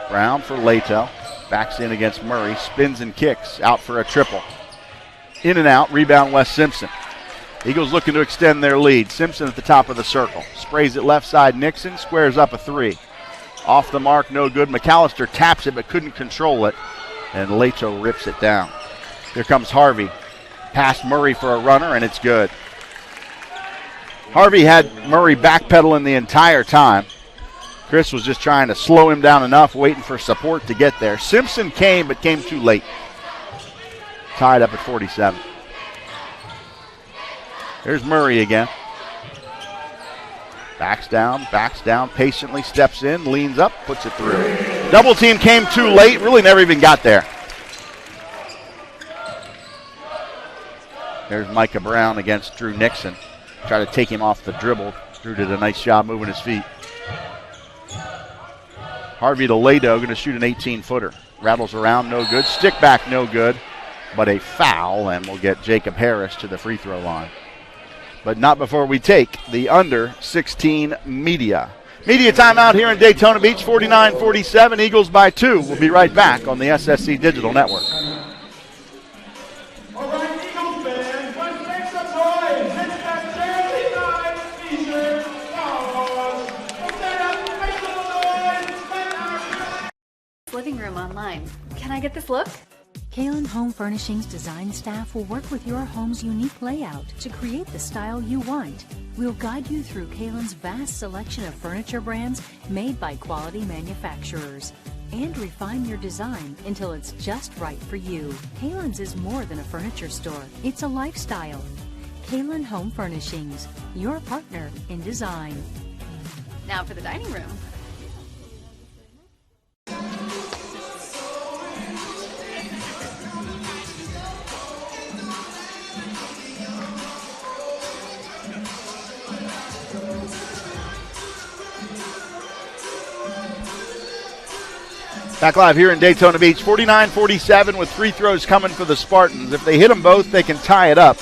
[SPEAKER 3] Brown for Leto. Backs in against Murray. Spins and kicks. Out for a triple. In and out. Rebound Wes Simpson. Eagles looking to extend their lead. Simpson at the top of the circle. Sprays it left side. Nixon squares up a three. Off the mark. No good. McAllister taps it but couldn't control it. And Leto rips it down. Here comes Harvey. Past Murray for a runner and it's good. Harvey had Murray backpedaling the entire time. Chris was just trying to slow him down enough, waiting for support to get there. Simpson came, but came too late. Tied up at 47. There's Murray again. Backs down, patiently steps in, leans up, puts it through. Double team came too late, really never even got there. There's Micah Brown against Drew Nixon. Try to take him off the dribble. Drew did a nice job moving his feet. Harvey to Leto, going to shoot an 18-footer. Rattles around, no good. Stick back, no good. But a foul, and we'll get Jacob Harris to the free throw line. But not before we take the under 16 media. Media timeout here in Daytona Beach, 49-47. Eagles by 2. We'll be right back on the SSC Digital Network.
[SPEAKER 8] Living room online. Can I get this look?
[SPEAKER 9] Kalen Home Furnishings design staff will work with your home's unique layout to create the style you want. We'll guide you through Kalen's vast selection of furniture brands made by quality manufacturers and refine your design until it's just right for you. Kalen's is more than a furniture store. It's a lifestyle. Kalen Home Furnishings, your partner in design.
[SPEAKER 8] Now for the dining room.
[SPEAKER 3] Back live here in Daytona Beach, 49-47 with free throws coming for the Spartans. If they hit them both, they can tie it up.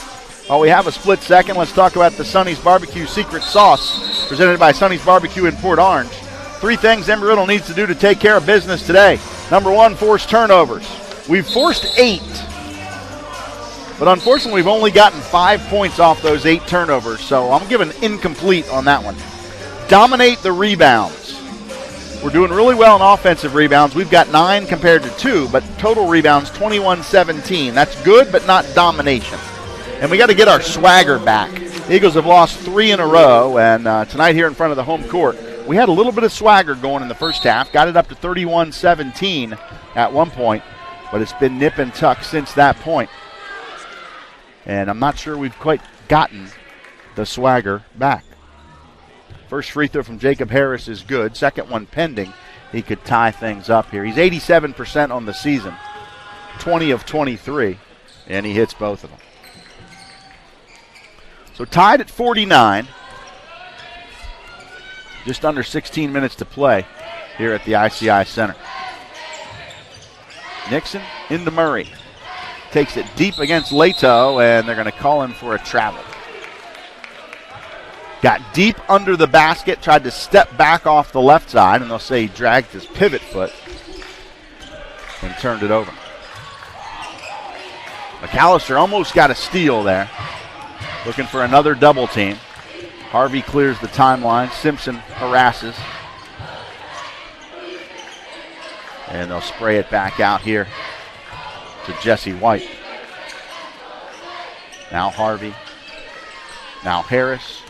[SPEAKER 3] While we have a split second, let's talk about the Sonny's Barbecue Secret Sauce, presented by Sonny's Barbecue in Port Orange. 3 things Embry-Riddle needs to do to take care of business today. Number 1, force turnovers. We've forced 8, but unfortunately we've only gotten 5 points off those 8 turnovers, so I'm giving incomplete on that one. Dominate the rebounds. We're doing really well in offensive rebounds. We've got 9 compared to 2, but total rebounds 21-17. That's good, but not domination. And we got to get our swagger back. The Eagles have lost 3 in a row, and tonight here in front of the home court, we had a little bit of swagger going in the first half. Got it up to 31-17 at one point, but it's been nip and tuck since that point. And I'm not sure we've quite gotten the swagger back. First free throw from Jacob Harris is good. Second one pending. He could tie things up here. He's 87% on the season, 20 of 23, and he hits both of them. So tied at 49. Just under 16 minutes to play here at the ICI Center. Nixon into Murray. Takes it deep against Leto, and they're going to call him for a travel. got deep under the basket, tried to step back off the left side, and they'll say he dragged his pivot foot and turned it over. McAllister almost got a steal there. Looking for another double team. Harvey clears the timeline. Simpson harasses. And they'll spray it back out here to Jesse White. Now Harvey. Now Harris.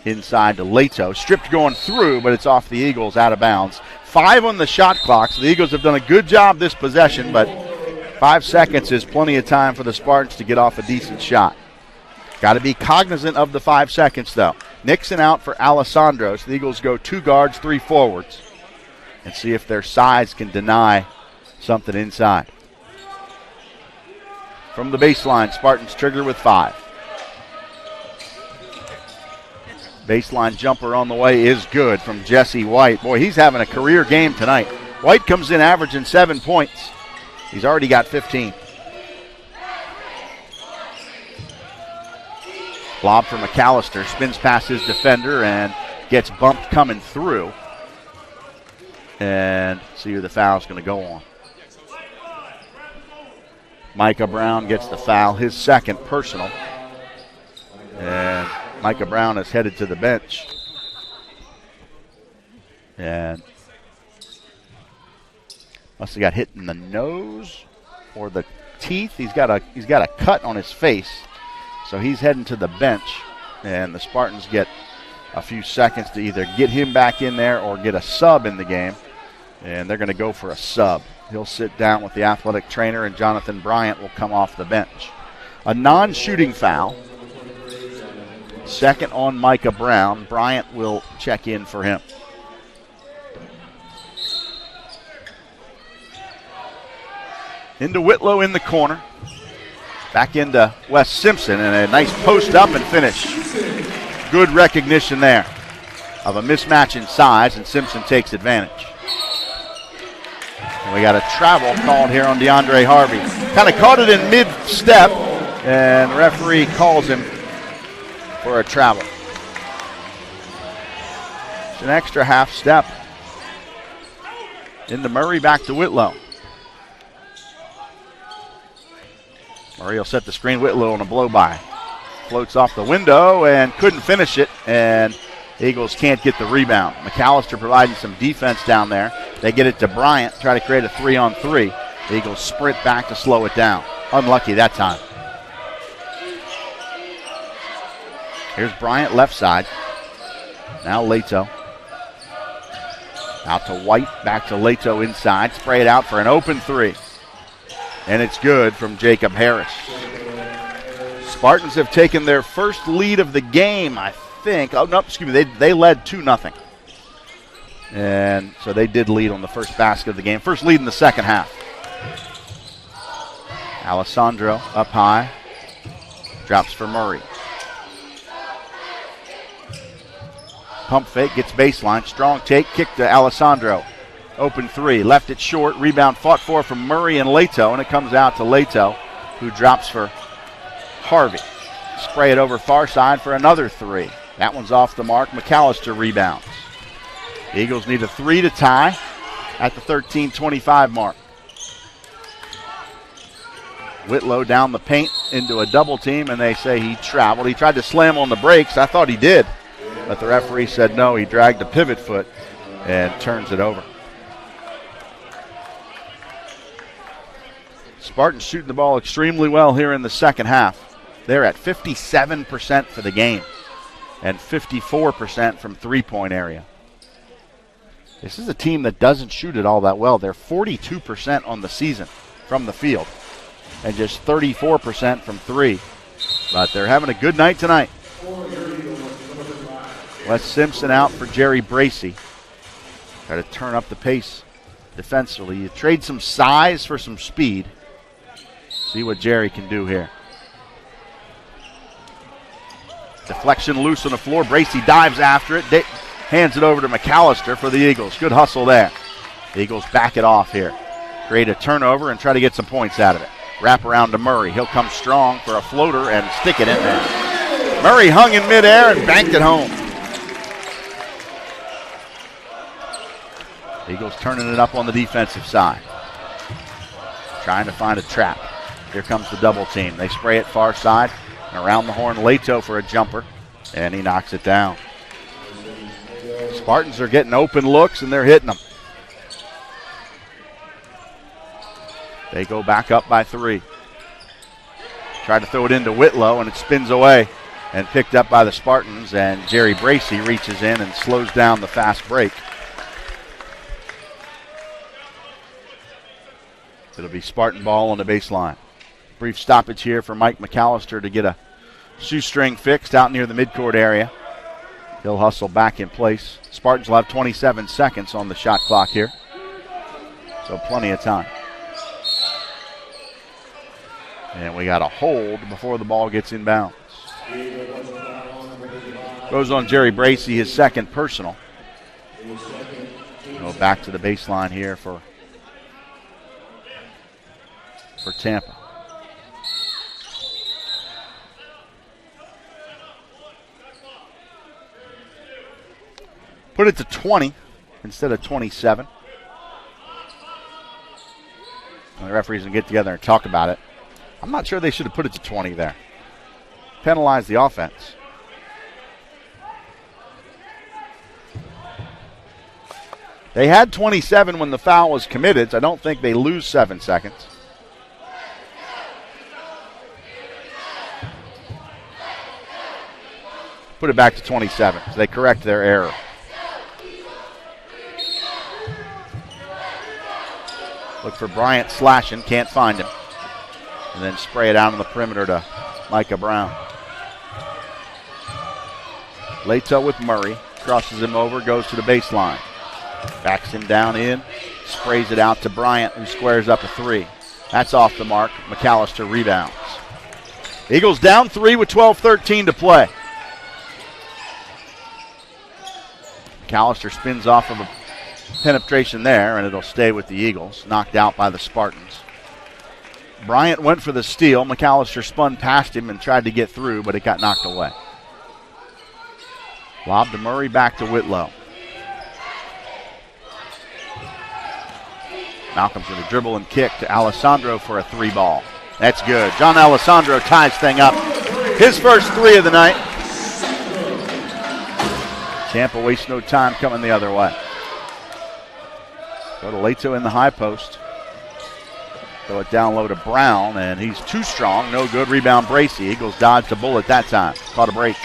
[SPEAKER 3] Inside to Leto. Stripped going through, but it's off the Eagles, out of bounds. 5 on the shot clock, so the Eagles have done a good job this possession, but 5 seconds is plenty of time for the Spartans to get off a decent shot. Got to be cognizant of the 5 seconds, though. Nixon out for Alessandro, so the Eagles go 2 guards, 3 forwards, and see if their size can deny something inside. From the baseline, Spartans trigger with 5. Baseline jumper on the way is good from Jesse White. Boy, he's having a career game tonight. White comes in averaging 7 points. He's already got 15. Lob for McAllister. Spins past his defender and gets bumped coming through. And see who the foul's going to go on. Micah Brown gets the foul, his second personal. And Micah Brown is headed to the bench. And must have got hit in the nose or the teeth. He's got a cut on his face. So he's heading to the bench. And the Spartans get a few seconds to either get him back in there or get a sub in the game. And they're going to go for a sub. He'll sit down with the athletic trainer, and Jonathan Bryant will come off the bench. A non-shooting foul. Second on Micah Brown. Bryant will check in for him. Into Whitlow in the corner. Back into Wes Simpson, and a nice post up and finish. Good recognition there of a mismatch in size, and Simpson takes advantage. And we got a travel called here on DeAndre Harvey. Kind of caught it in mid-step, and the referee calls him for a travel. It's an extra half step. Into Murray, back to Whitlow. Murray will set the screen. Whitlow on a blow-by. Floats off the window and couldn't finish it, and Eagles can't get the rebound. McAllister providing some defense down there. They get it to Bryant, try to create a 3-on-3. The Eagles sprint back to slow it down. Unlucky that time. Here's Bryant left side. Now Leto. Out to White, back to Leto inside. Spray it out for an open 3. And it's good from Jacob Harris. Spartans have taken their first lead of the game, I think. Oh, no, excuse me. They led 2-0. And so they did lead on the first basket of the game. First lead in the second half. Alessandro up high. Drops for Murray. Pump fake, gets baseline. Strong take, kick to Alessandro. Open 3, left it short. Rebound fought for from Murray and Leto, and it comes out to Leto, who drops for Harvey. Spray it over far side for another 3. That one's off the mark. McAllister rebounds. The Eagles need a 3 to tie at the 13:25 mark. Whitlow down the paint into a double team, and they say he traveled. He tried to slam on the brakes. I thought he did, but the referee said no. He dragged the pivot foot and turns it over. Spartans shooting the ball extremely well here in the second half. They're at 57% for the game and 54% from three-point area. This is a team that doesn't shoot it all that well. They're 42% on the season from the field and just 34% from 3. But they're having a good night tonight. Wes Simpson out for Jerry Bracey. Got to turn up the pace defensively. You trade some size for some speed. See what Jerry can do here. Deflection loose on the floor. Bracey dives after it. Hands it over to McAllister for the Eagles. Good hustle there. The Eagles back it off here. Create a turnover and try to get some points out of it. Wrap around to Murray. He'll come strong for a floater and stick it in there. Murray hung in midair and banked it home. Eagles turning it up on the defensive side. Trying to find a trap. Here comes the double team. They spray it far side. And around the horn, Leto for a jumper. And he knocks it down. Spartans are getting open looks, and they're hitting them. They go back up by 3. Tried to throw it into Whitlow, and it spins away and picked up by the Spartans. And Jerry Bracy reaches in and slows down the fast break. It'll be Spartan ball on the baseline. Brief stoppage here for Mike McAllister to get a shoestring fixed out near the midcourt area. He'll hustle back in place. Spartans will have 27 seconds on the shot clock here. So plenty of time. And we got a hold before the ball gets inbounds. Goes on Jerry Bracy, his second personal. Go back to the baseline here for Tampa. Put it to 20 instead of 27. And the referees can get together and talk about it. I'm not sure they should have put it to 20 there. Penalize the offense. They had 27 when the foul was committed, so I don't think they lose 7 seconds. Put it back to 27, so they correct their error. Look for Bryant slashing, can't find him. And then spray it out on the perimeter to Micah Brown. Leto with Murray, crosses him over, goes to the baseline. Backs him down in, sprays it out to Bryant, who squares up a 3. That's off the mark. McAllister rebounds. Eagles down 3 with 12:13 to play. McAllister spins off of a penetration there, and it'll stay with the Eagles. Knocked out by the Spartans. Bryant went for the steal. McAllister spun past him and tried to get through, but it got knocked away. Lob to Murray, back to Whitlow. Malcolm's going to dribble and kick to Alessandro for a 3 ball. That's good. John Alessandro ties thing up. His first 3 of the night. Tampa wastes no time coming the other way. Go to Leto in the high post. Throw it down low to Brown, and he's too strong. No good. Rebound Bracy. Eagles dodged a bullet that time. Caught a break.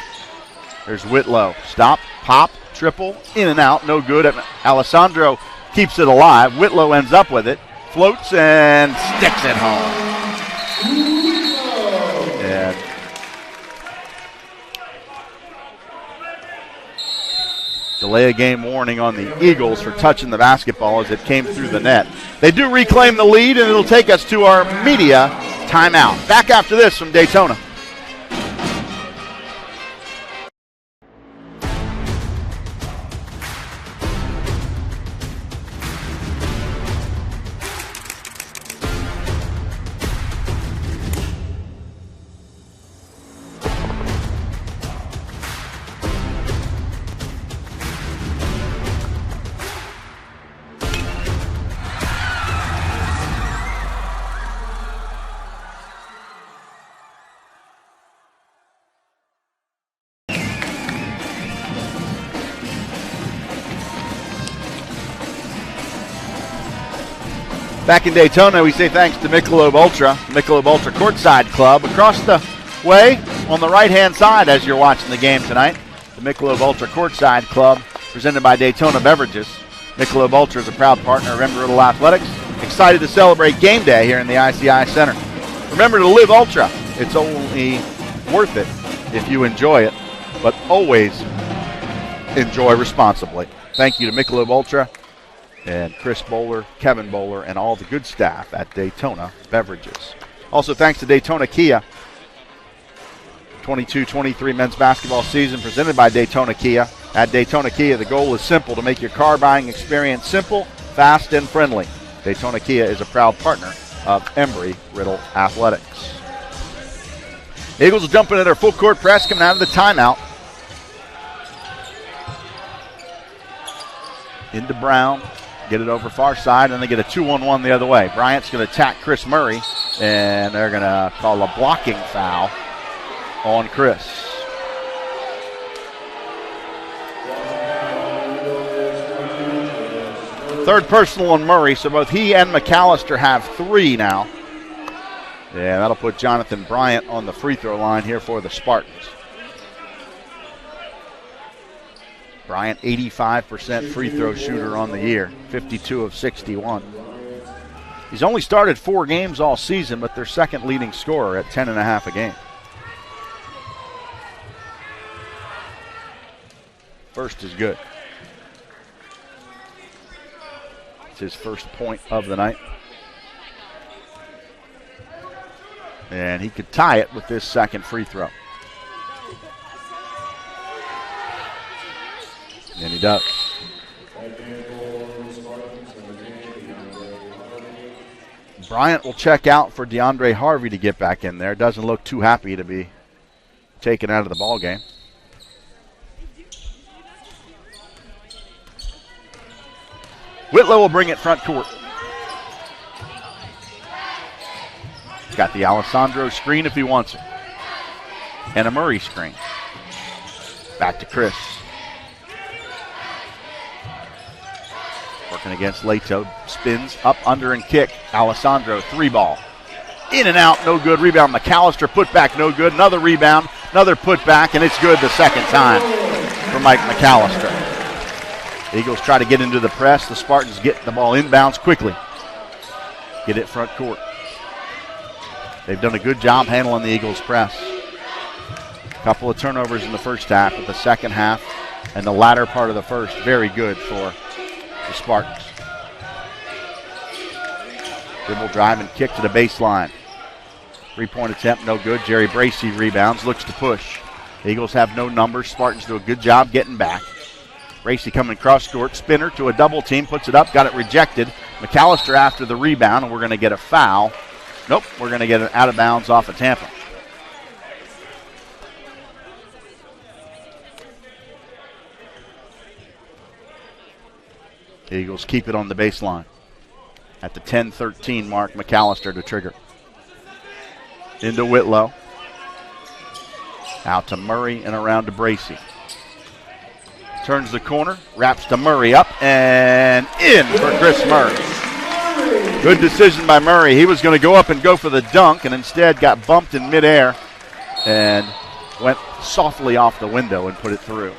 [SPEAKER 3] There's Whitlow. Stop, pop, triple, in and out. No good. Alessandro keeps it alive. Whitlow ends up with it. Floats and sticks it home. And delay a game warning on the Eagles for touching the basketball as it came through the net. They do reclaim the lead, and it'll take us to our media timeout. Back after this from Daytona. Back in Daytona, we say thanks to Michelob Ultra, Michelob Ultra Courtside Club. Across the way, on the right-hand side as you're watching the game tonight, the Michelob Ultra Courtside Club, presented by Daytona Beverages. Michelob Ultra is a proud partner of Embry-Riddle Athletics. Excited to celebrate game day here in the ICI Center. Remember to live Ultra. It's only worth it if you enjoy it, but always enjoy responsibly. Thank you to Michelob Ultra and Chris Bowler, Kevin Bowler, and all the good staff at Daytona Beverages. Also, thanks to Daytona Kia. 22-23 men's basketball season presented by Daytona Kia. At Daytona Kia, the goal is simple: to make your car buying experience simple, fast, and friendly. Daytona Kia is a proud partner of Embry-Riddle Athletics. Eagles will jump into their full court press coming out of the timeout. Into Brown. Get it over far side, and they get a 2-on-1 the other way. Bryant's going to attack Chris Murray, and they're going to call a blocking foul on Chris. Third personal on Murray, so both he and McAllister have 3 now. Yeah, that'll put Jonathan Bryant on the free throw line here for the Spartans. Bryant, 85% free throw shooter on the year, 52 of 61. He's only started 4 games all season, but their second leading scorer at 10.5 a game. First is good. It's his first point of the night. And he could tie it with this second free throw. And he does. Bryant will check out for DeAndre Harvey to get back in there. Doesn't look too happy to be taken out of the ball game. Whitlow will bring it front court. Got the Alessandro screen if he wants it. And a Murray screen. Back to Chris. Working against Leto. Spins up, under, and kick. Alessandro, 3-ball. In and out, no good. Rebound. McAllister, put back, no good. Another rebound, another put back, and it's good the second time for Mike McAllister. Eagles try to get into the press. The Spartans get the ball inbounds quickly. Get it front court. They've done a good job handling the Eagles' press. A couple of turnovers in the first half, but the second half and the latter part of the first, very good for the Spartans. Dribble, drive, and kick to the baseline. 3-point attempt, no good. Jerry Bracey rebounds, looks to push. The Eagles have no numbers. Spartans do a good job getting back. Bracey coming cross court, spinner to a double team, puts it up, got it rejected. McAllister after the rebound, and we're going to get a foul. Nope, we're going to get it out of bounds off of Tampa. The Eagles keep it on the baseline. At the 10-13 mark, McAllister to trigger. Into Whitlow. Out to Murray and around to Bracey. Turns the corner, wraps to Murray up, and in for Chris Murray. Good decision by Murray. He was going to go up and go for the dunk, and instead got bumped in midair and went softly off the window and put it through.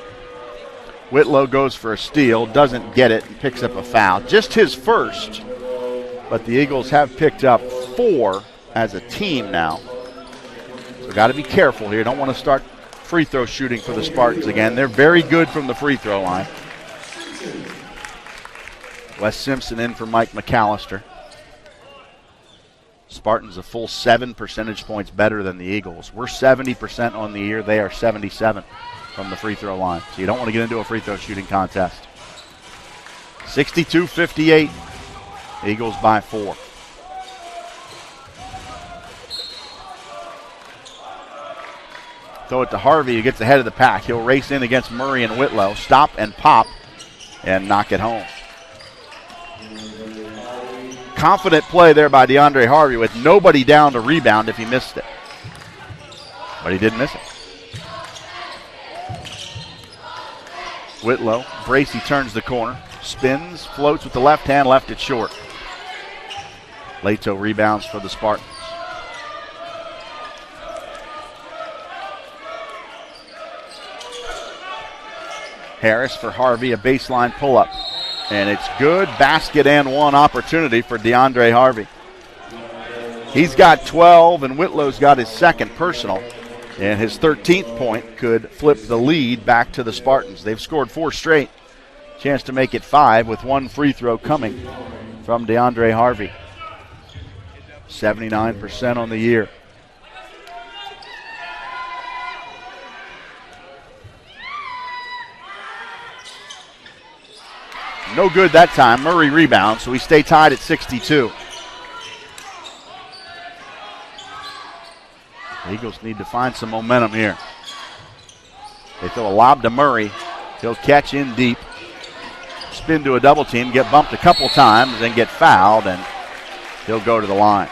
[SPEAKER 3] Whitlow goes for a steal, doesn't get it, and picks up a foul. Just his first, but the Eagles have picked up 4 as a team now. So got to be careful here. Don't want to start free throw shooting for the Spartans again. They're very good from the free throw line. Wes Simpson in for Mike McAllister. Spartans a full 7 percentage points better than the Eagles. We're 70% on the year. They are 77 from the free throw line. So you don't want to get into a free throw shooting contest. 62-58. Eagles by 4. Throw it to Harvey, who gets ahead of the pack. He'll race in against Murray and Whitlow. Stop and pop and knock it home. Confident play there by DeAndre Harvey with nobody down to rebound if he missed it. But he didn't miss it. Whitlow, Bracey turns the corner, spins, floats with the left hand, left it short. Leto rebounds for the Spartans. Harris for Harvey, a baseline pull-up. And it's good, basket and one opportunity for DeAndre Harvey. He's got 12, and Whitlow's got his second personal. And his 13th point could flip the lead back to the Spartans. They've scored 4 straight. Chance to make it 5 with 1 free throw coming from DeAndre Harvey. 79% on the year. No good that time. Murray rebounds, so we stay tied at 62. The Eagles need to find some momentum here. They throw a lob to Murray. He'll catch in deep. Spin to a double team, get bumped a couple times, then get fouled, and he'll go to the line.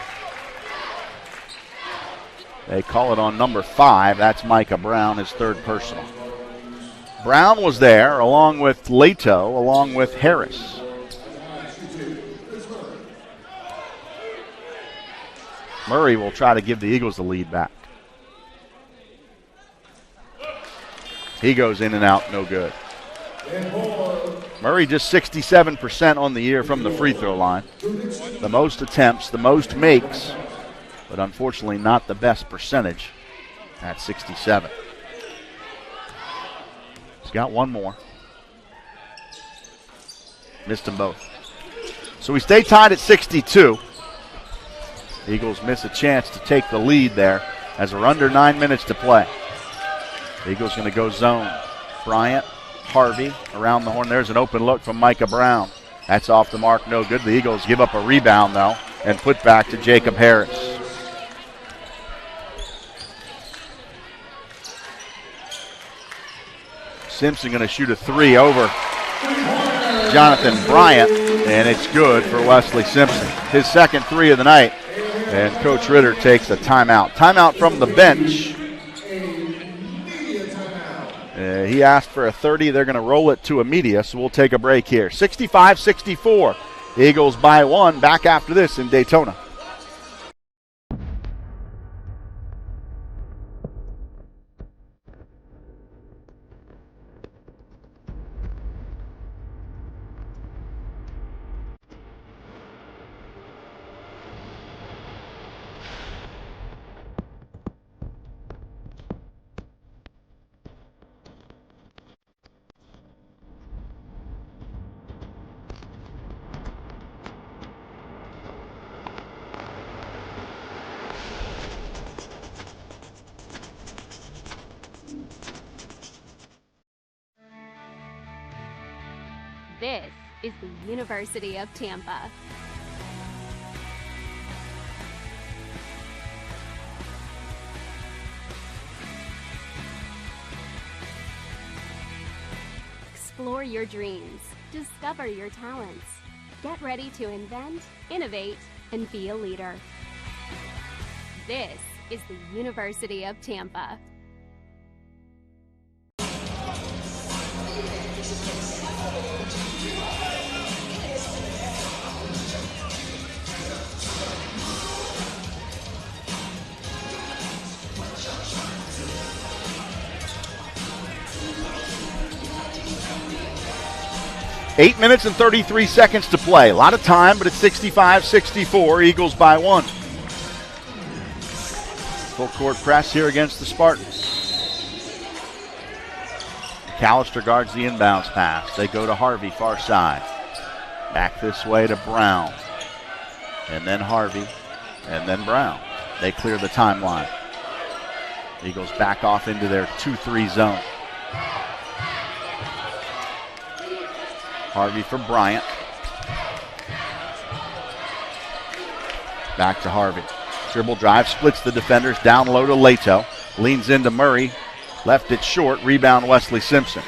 [SPEAKER 3] They call it on number 5. That's Micah Brown, his third personal. Brown was there along with Leto, along with Harris. Murray will try to give the Eagles the lead back. He goes in and out, no good. Murray just 67% on the year from the free throw line. The most attempts, the most makes, but unfortunately not the best percentage at 67. He's got one more. Missed them both. So we stay tied at 62. Eagles miss a chance to take the lead there as we're under 9 minutes to play. The Eagles going to go zone. Bryant, Harvey around the horn. There's an open look from Micah Brown. That's off the mark, no good. The Eagles give up a rebound, though, and put back to Jacob Harris. Simpson going to shoot a 3 over Jonathan Bryant, and it's good for Wesley Simpson. His second 3 of the night, and Coach Ritter takes a timeout. Timeout from the bench. He asked for a 30. They're going to roll it to a media, so we'll take a break here. 65-64. Eagles by 1. Back after this in Daytona.
[SPEAKER 4] This is the University of Tampa. Explore your dreams. Discover your talents. Get ready to invent, innovate, and be a leader. This is the University of Tampa.
[SPEAKER 3] Eight minutes and 33 seconds to play. A lot of time, but it's 65-64. Eagles by 1. Full court press here against the Spartans. McAllister guards the inbounds pass. They go to Harvey, far side. Back this way to Brown. And then Harvey. And then Brown. They clear the timeline. Eagles back off into their 2-3 zone. Harvey for Bryant. Back to Harvey. Dribble drive, splits the defenders, down low to Leto. Leans into Murray. Left it short, rebound Wesley Simpson.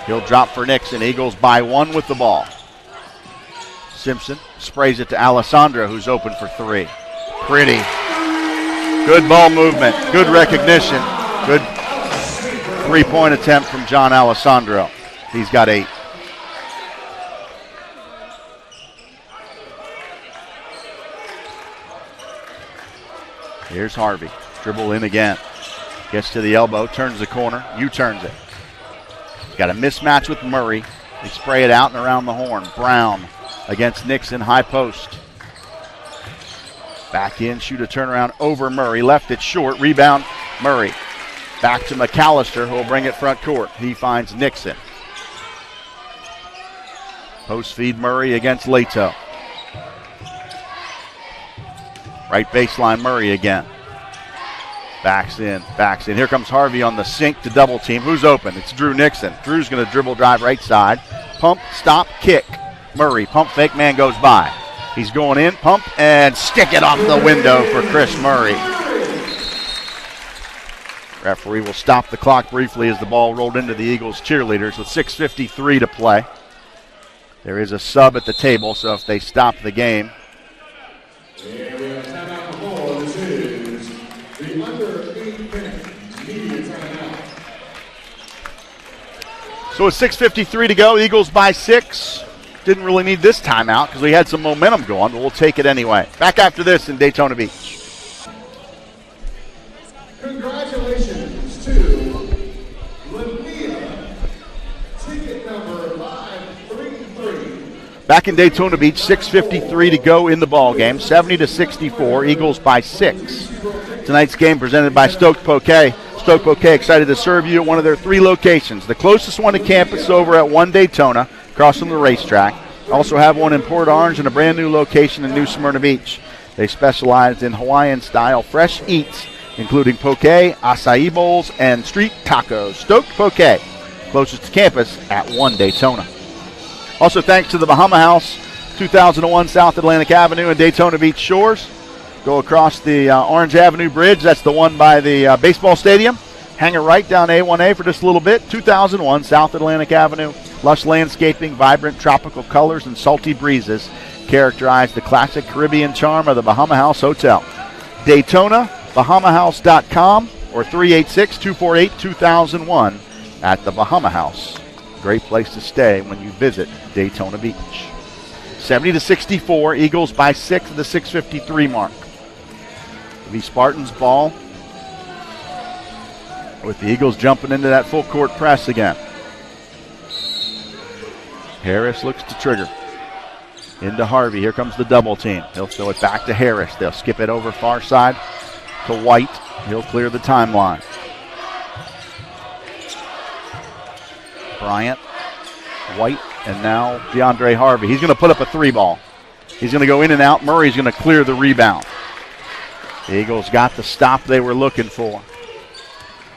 [SPEAKER 3] He'll drop for Nixon. Eagles by 1 with the ball. Simpson sprays it to Alessandro, who's open for 3. Pretty. Good ball movement, good recognition. Good three-point attempt from John Alessandro. He's got 8. Here's Harvey. Dribble in again. Gets to the elbow, turns the corner, U-turns it. Got a mismatch with Murray. They spray it out and around the horn. Brown against Nixon, high post. Back in, shoot a turnaround over Murray. Left it short, rebound Murray. Back to McAllister, who will bring it front court. He finds Nixon. Post feed Murray against Leto. Right baseline Murray again. Backs in. Here comes Harvey on the sink to double team. Who's open? It's Drew Nixon. Drew's going to dribble drive right side. Pump, stop, kick. Murray, pump fake, man goes by. He's going in, pump, and stick it off the window for Chris Murray. Referee will stop the clock briefly as the ball rolled into the Eagles cheerleaders with 6:53 to play. There is a sub at the table, so if they stop the game.
[SPEAKER 2] And we have timeout before. This is the under 8 minute media timeout.
[SPEAKER 3] So it's 6:53 to go. Eagles by 6. Didn't really need this timeout because we had some momentum going, but we'll take it anyway. Back after this in Daytona Beach.
[SPEAKER 2] Congratulations to Linnea, ticket number 533.
[SPEAKER 3] Back in Daytona Beach, 6:53 to go in the ball game. 70-64, Eagles by 6. Tonight's game presented by Stoke Poke. Stoke Poke excited to serve you at one of their 3 locations. The closest one to campus over at 1 Daytona, across from the racetrack. Also have one in Port Orange and a brand new location in New Smyrna Beach. They specialize in Hawaiian-style fresh eats, including poke, acai bowls, and street tacos. Stoke Poke, closest to campus at 1 Daytona. Also thanks to the Bahama House, 2001 South Atlantic Avenue and Daytona Beach Shores. Go across the Orange Avenue Bridge. That's the one by the baseball stadium. Hang a right down A1A for just a little bit. 2001 South Atlantic Avenue. Lush landscaping, vibrant tropical colors, and salty breezes characterize the classic Caribbean charm of the Bahama House Hotel. Daytona, BahamaHouse.com or 386-248-2001 at the Bahama House. Great place to stay when you visit Daytona Beach. 70-64, Eagles by 6 at the 6:53 mark. The Spartans ball with the Eagles jumping into that full court press again. Harris looks to trigger. Into Harvey. Here comes the double team. He'll throw it back to Harris. They'll skip it over far side to White. He'll clear the timeline. Bryant, White, and now DeAndre Harvey. He's going to put up a 3-ball. He's going to go in and out. Murray's going to clear the rebound. The Eagles got the stop they were looking for.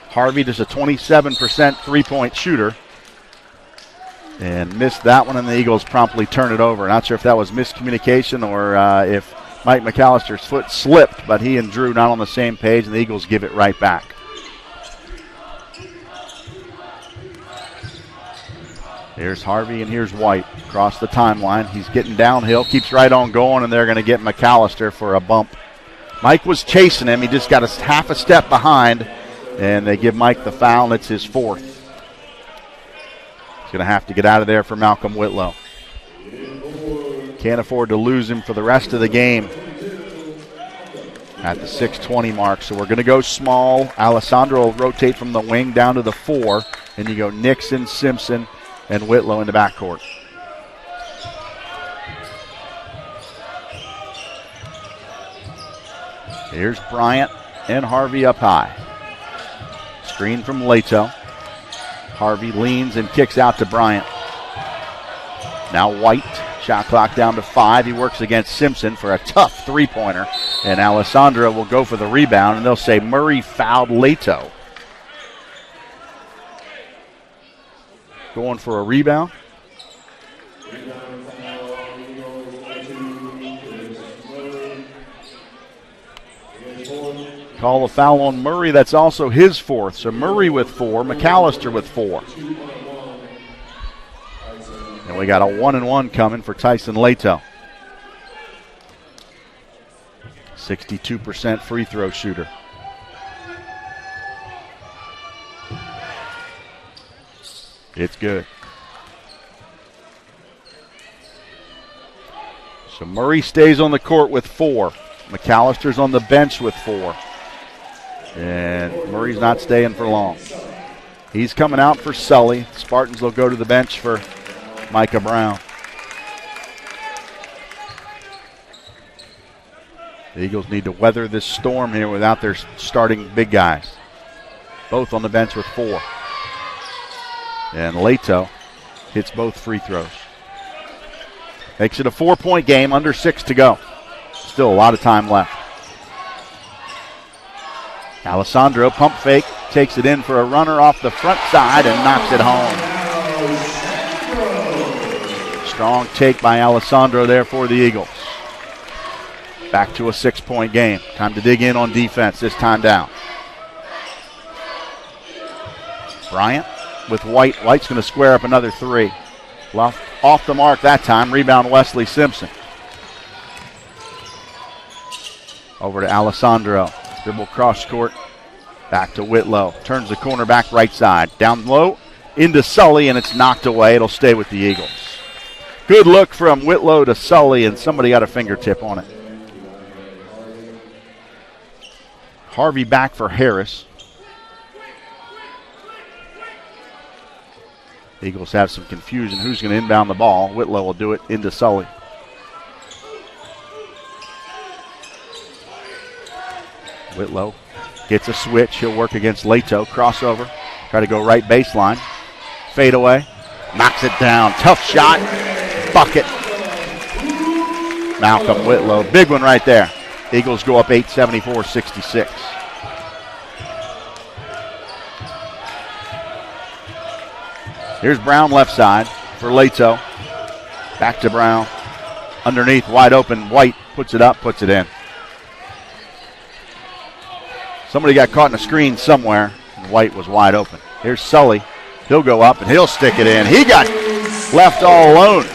[SPEAKER 3] Harvey just a 27% three-point shooter. And missed that one, and the Eagles promptly turn it over. Not sure if that was miscommunication or if Mike McAllister's foot slipped, but he and Drew not on the same page, and the Eagles give it right back. Here's Harvey and here's White across the timeline. He's getting downhill, keeps right on going, and they're going to get McAllister for a bump. Mike was chasing him. He just got a half a step behind, and they give Mike the foul, and it's his 4th. He's going to have to get out of there for Malcolm Whitlow. Can't afford to lose him for the rest of the game at the 6:20 mark. So we're going to go small. Alessandro will rotate from the wing down to the 4. And you go Nixon, Simpson, and Whitlow in the backcourt. Here's Bryant and Harvey up high. Screen from Leto. Harvey leans and kicks out to Bryant. Now White. Shot clock down to 5. He works against Simpson for a tough 3-pointer. And Alessandro will go for the rebound, and they'll say Murray fouled Leto. Going for a rebound. Call a foul on Murray. That's also his 4th. So Murray with 4, McAllister with 4. And we got a 1-and-1 coming for Tyson Leto. 62% free throw shooter. It's good. So Murray stays on the court with 4. McAllister's on the bench with 4. And Murray's not staying for long. He's coming out for Sully. Spartans will go to the bench for Micah Brown. The Eagles need to weather this storm here without their starting big guys. Both on the bench with 4. And Leto hits both free throws. Makes it a 4-point game, under 6 to go. Still a lot of time left. Alessandro, pump fake, takes it in for a runner off the front side and knocks it home. Strong take by Alessandro there for the Eagles. Back to a 6-point game. Time to dig in on defense, this time down. Bryant with White. White's going to square up another three. Left off the mark that time. Rebound Wesley Simpson. Over to Alessandro. Dribble cross court. Back to Whitlow. Turns the corner back right side. Down low into Sully, and it's knocked away. It'll stay with the Eagles. Good look from Whitlow to Sully, and somebody got a fingertip on it. Harvey back for Harris. Eagles have some confusion. Who's going to inbound the ball? Whitlow will do it into Sully. Whitlow gets a switch. He'll work against Leto. Crossover. Try to go right baseline. Fade away. Knocks it down. Tough shot. Bucket. Malcolm Whitlow. Big one right there. Eagles go up 8-74-66. Here's Brown left side for Leto. Back to Brown. Underneath, wide open. White puts it up, puts it in. Somebody got caught in a screen somewhere, and White was wide open. Here's Sully. He'll go up, and he'll stick it in. He got left all alone.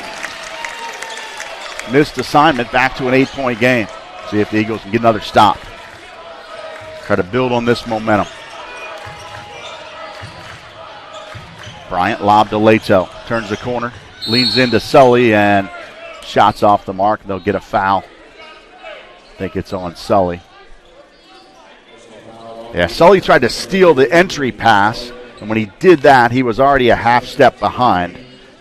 [SPEAKER 3] Missed assignment, back to an 8-point game. See if the Eagles can get another stop. Try to build on this momentum. Bryant lob to Leto. Turns the corner. Leans into Sully, and shots off the mark. They'll get a foul. I think it's on Sully. Yeah, Sully tried to steal the entry pass, and when he did that, he was already a half step behind.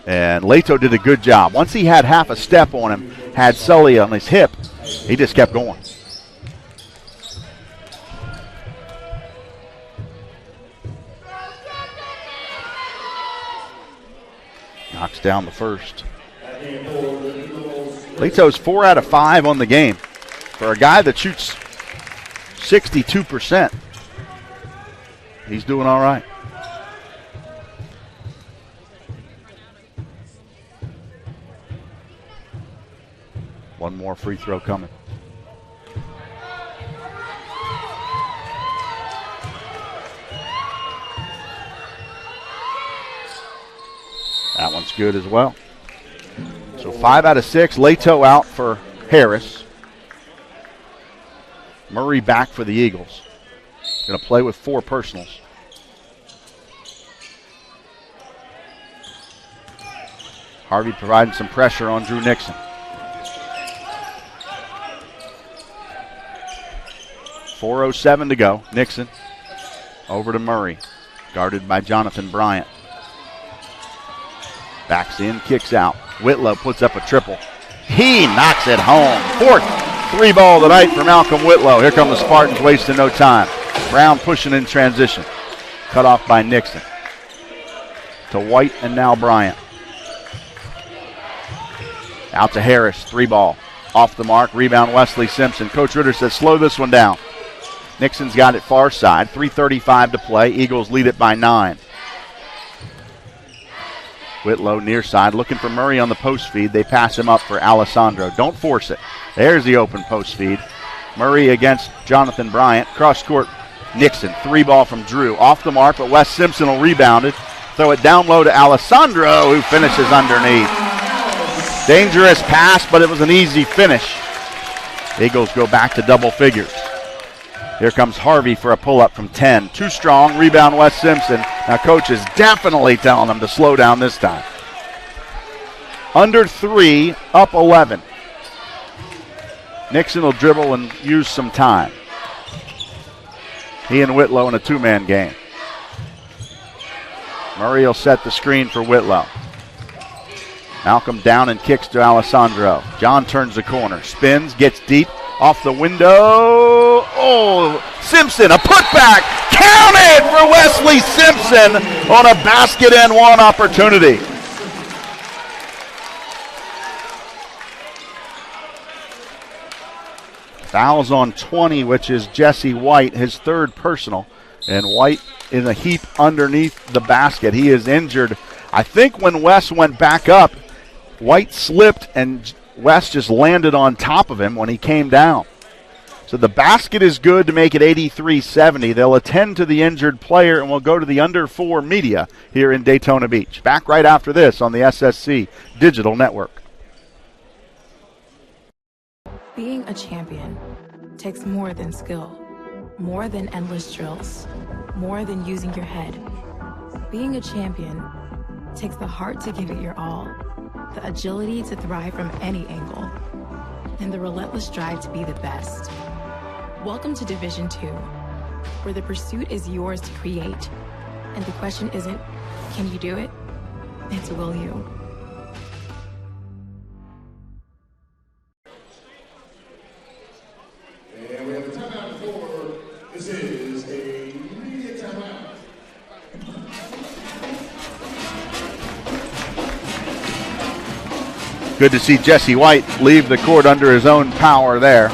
[SPEAKER 3] And Leto did a good job. Once he had half a step on him, had Sully on his hip, he just kept going. Knocks down the first. Leto's 4 out of 5 on the game. For a guy that shoots 62%, he's doing all right. One more free throw coming. That one's good as well. So 5 out of 6. Leto out for Harris. Murray back for the Eagles. Going to play with 4 personals. Harvey providing some pressure on Drew Nixon. 4:07 to go. Nixon over to Murray. Guarded by Jonathan Bryant. Backs in, kicks out. Whitlow puts up a triple. He knocks it home. 4th 3-ball of the night for Malcolm Whitlow. Here come the Spartans, wasting no time. Brown pushing in transition. Cut off by Nixon. To White and now Bryant. Out to Harris, 3-ball. Off the mark, rebound Wesley Simpson. Coach Ritter says slow this one down. Nixon's got it far side, 3:35 to play. Eagles lead it by 9. Whitlow near side, looking for Murray on the post feed. They pass him up for Alessandro. Don't force it. There's the open post feed. Murray against Jonathan Bryant. Cross court, Nixon. 3-ball from Drew. Off the mark, but Wes Simpson will rebound it. Throw it down low to Alessandro, who finishes underneath. Dangerous pass, but it was an easy finish. Eagles go back to double figures. Here comes Harvey for a pull-up from 10. Too strong. Rebound Wes Simpson. Now coach is definitely telling them to slow down this time. Under 3, up 11. Nixon will dribble and use some time. He and Whitlow in a 2-man game. Murray will set the screen for Whitlow. Malcolm down and kicks to Alessandro. John turns the corner. Spins, gets deep. Off the window. Oh, Simpson, a putback. Counted for Wesley Simpson on a basket and one opportunity. Fouls on 20, which is Jesse White, his 3rd personal. And White in a heap underneath the basket. He is injured. I think when Wes went back up, White slipped and Wes just landed on top of him when he came down. So the basket is good to make it 83-70. They'll attend to the injured player, and we'll go to the under 4 media here in Daytona Beach. Back right after this on the SSC Digital Network.
[SPEAKER 5] Being a champion takes more than skill, more than endless drills, more than using your head. Being a champion takes the heart to give it your all, the agility to thrive from any angle, and the relentless drive to be the best. Welcome to Division 2, where the pursuit is yours to create. And the question isn't, can you do it? It's, will you?
[SPEAKER 2] And we have a timeout for, this is a media timeout.
[SPEAKER 3] Good to see Jesse White leave the court under his own power there.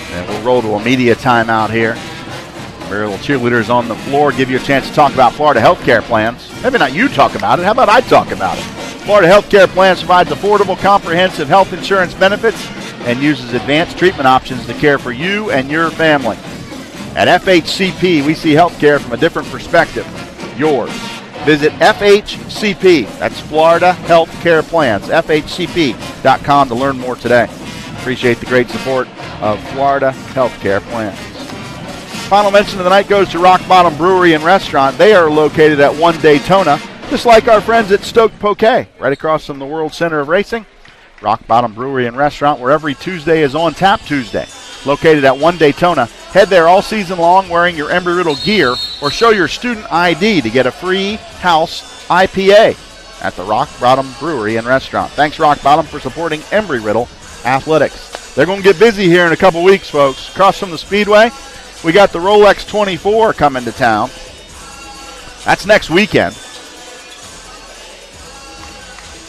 [SPEAKER 3] And we'll roll to a media timeout here. Embry-Riddle cheerleaders on the floor give you a chance to talk about Florida healthcare plans. Maybe not you talk about it. How about I talk about it? Florida healthcare plans provides affordable, comprehensive health insurance benefits and uses advanced treatment options to care for you and your family. At FHCP, we see healthcare from a different perspective. Yours. Visit FHCP. That's Florida Healthcare Plans. FHCP.com to learn more today. Appreciate the great support of Florida Healthcare Plans. Final mention of the night goes to Rock Bottom Brewery and Restaurant. They are located at 1 Daytona, just like our friends at Stoked Poké, right across from the World Center of Racing. Rock Bottom Brewery and Restaurant, where every Tuesday is On Tap Tuesday. Located at 1 Daytona. Head there all season long wearing your Embry-Riddle gear or show your student ID to get a free house IPA at the Rock Bottom Brewery and Restaurant. Thanks, Rock Bottom, for supporting Embry-Riddle Athletics. They're going to get busy here in a couple weeks, folks. Across from the Speedway, we got the Rolex 24 coming to town. That's next weekend.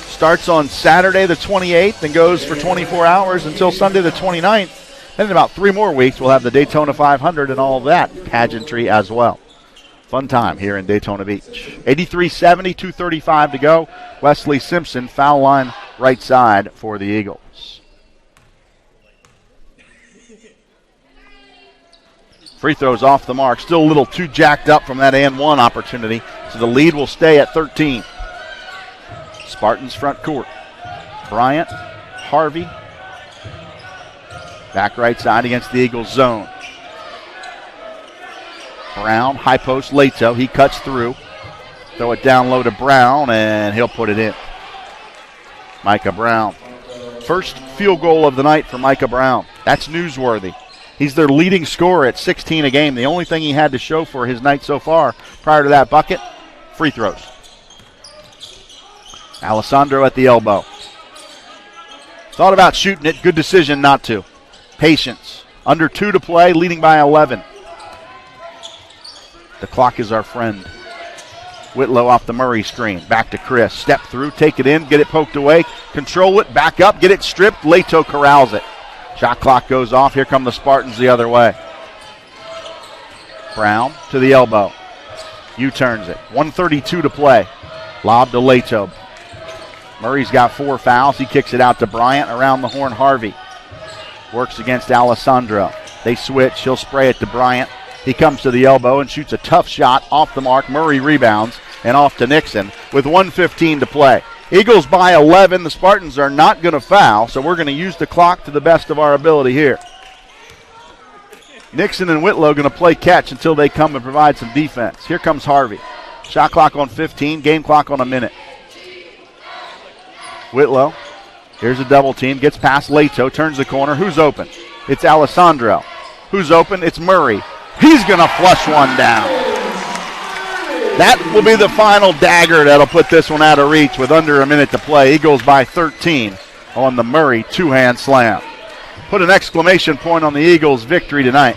[SPEAKER 3] Starts on Saturday the 28th and goes for 24 hours until Sunday the 29th. Then in about 3 more weeks, we'll have the Daytona 500 and all of that pageantry as well. Fun time here in Daytona Beach. 83-70, 2:35 to go. Wesley Simpson, foul line right side for the Eagles. Free throws off the mark. Still a little too jacked up from that and one opportunity. So the lead will stay at 13. Spartans front court. Bryant, Harvey. Back right side against the Eagles zone. Brown, high post, Leto. He cuts through. Throw it down low to Brown, and he'll put it in. Micah Brown. First field goal of the night for Micah Brown. That's newsworthy. He's their leading scorer at 16 a game. The only thing he had to show for his night so far prior to that bucket, free throws. Alessandro at the elbow. Thought about shooting it. Good decision not to. Patience. Under 2 to play, leading by 11. The clock is our friend. Whitlow off the Murray screen. Back to Chris. Step through, take it in, get it poked away, control it, back up, get it stripped. Leto corrals it. Shot clock goes off. Here come the Spartans the other way. Brown to the elbow. U-turns it. 1:32 to play. Lob to Leto. Murray's got 4 fouls. He kicks it out to Bryant. Around the horn, Harvey. Works against Alessandro. They switch. He'll spray it to Bryant. He comes to the elbow and shoots a tough shot off the mark. Murray rebounds and off to Nixon with 1:15 to play. Eagles by 11. The Spartans are not going to foul, so we're going to use the clock to the best of our ability here. Nixon and Whitlow going to play catch until they come and provide some defense. Here comes Harvey. Shot clock on 15, game clock on a minute. Whitlow, here's a double team, gets past Leto, turns the corner. Who's open? It's Alessandro. Who's open? It's Murray. He's going to flush one down. That will be the final dagger that'll put this one out of reach with under a minute to play. Eagles by 13 on the Murray two-hand slam. Put an exclamation point on the Eagles' victory tonight.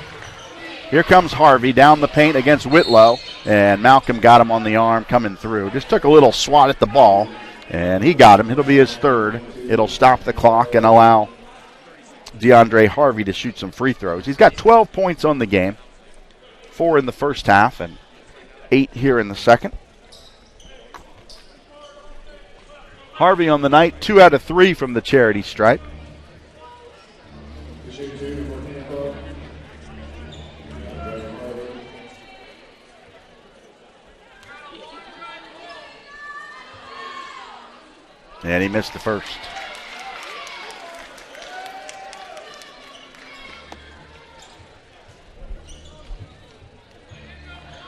[SPEAKER 3] Here comes Harvey down the paint against Whitlow, and Malcolm got him on the arm coming through. Just took a little swat at the ball, and he got him. It'll be his third. It'll stop the clock and allow DeAndre Harvey to shoot some free throws. He's got 12 points on the game, 4 in the first half, and 8 here in the second. Harvey on the night, 2 out of 3 from the charity stripe. And he missed the first.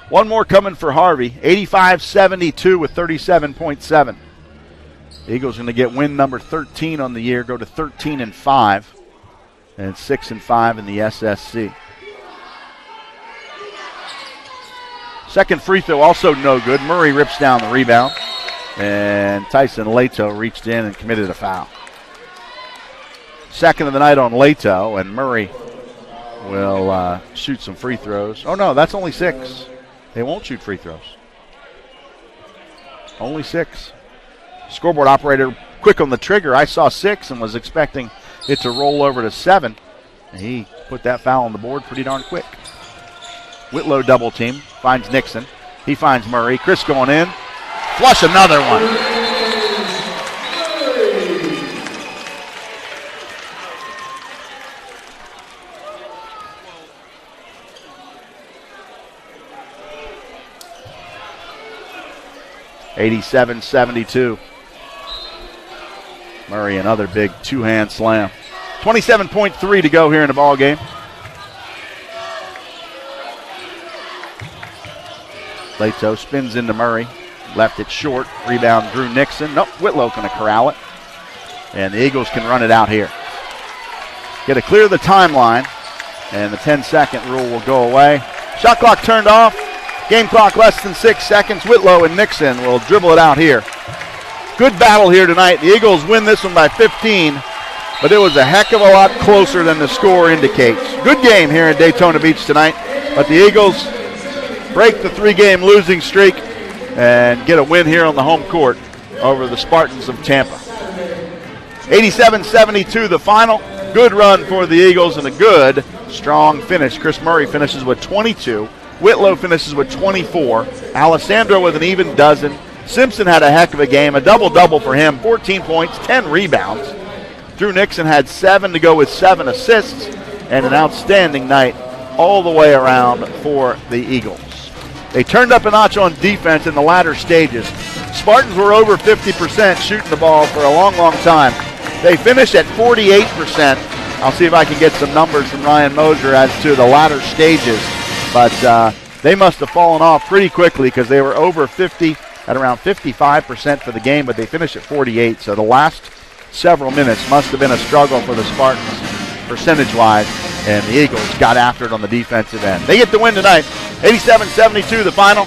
[SPEAKER 3] One more coming for Harvey. 85-72 with 37.7. The Eagles going to get win number 13 on the year, go to 13-5, and 6-5 in the SSC. Second free throw also no good. Murray rips down the rebound, and Tyson Leto reached in and committed a foul. Second of the night on Leto, and Murray will shoot some free throws. Oh, no, that's only 6. They won't shoot free throws. Only 6. Scoreboard operator quick on the trigger. I saw 6 and was expecting it to roll over to 7. And he put that foul on the board pretty darn quick. Whitlow double team. Finds Nixon. He finds Murray. Chris going in. Flush another one. (87-72). Murray, another big two-hand slam. 27.3 to go here in the ball game. Leto spins into Murray. Left it short. Rebound Drew Nixon. Nope, Whitlow going to corral it. And the Eagles can run it out here. Get to clear the timeline. And the 10-second rule will go away. Shot clock turned off. Game clock less than 6 seconds. Whitlow and Nixon will dribble it out here. Good battle here tonight. The Eagles win this one by 15, but it was a heck of a lot closer than the score indicates. Good game here in Daytona Beach tonight, but the Eagles break the 3-game losing streak and get a win here on the home court over the Spartans of Tampa. 87-72 the final. Good run for the Eagles and a good, strong finish. Chris Murray finishes with 22. Whitlow finishes with 24. Alessandro with an even dozen. Simpson had a heck of a game, a double-double for him, 14 points, 10 rebounds. Drew Nixon had 7 to go with 7 assists, and an outstanding night all the way around for the Eagles. They turned up a notch on defense in the latter stages. Spartans were over 50% shooting the ball for a long, long time. They finished at 48%. I'll see if I can get some numbers from Ryan Moser as to the latter stages, but they must have fallen off pretty quickly because they were over 50 at around 55% for the game, but they finished at 48. So the last several minutes must have been a struggle for the Spartans percentage-wise, and the Eagles got after it on the defensive end. They get the win tonight, 87-72 the final,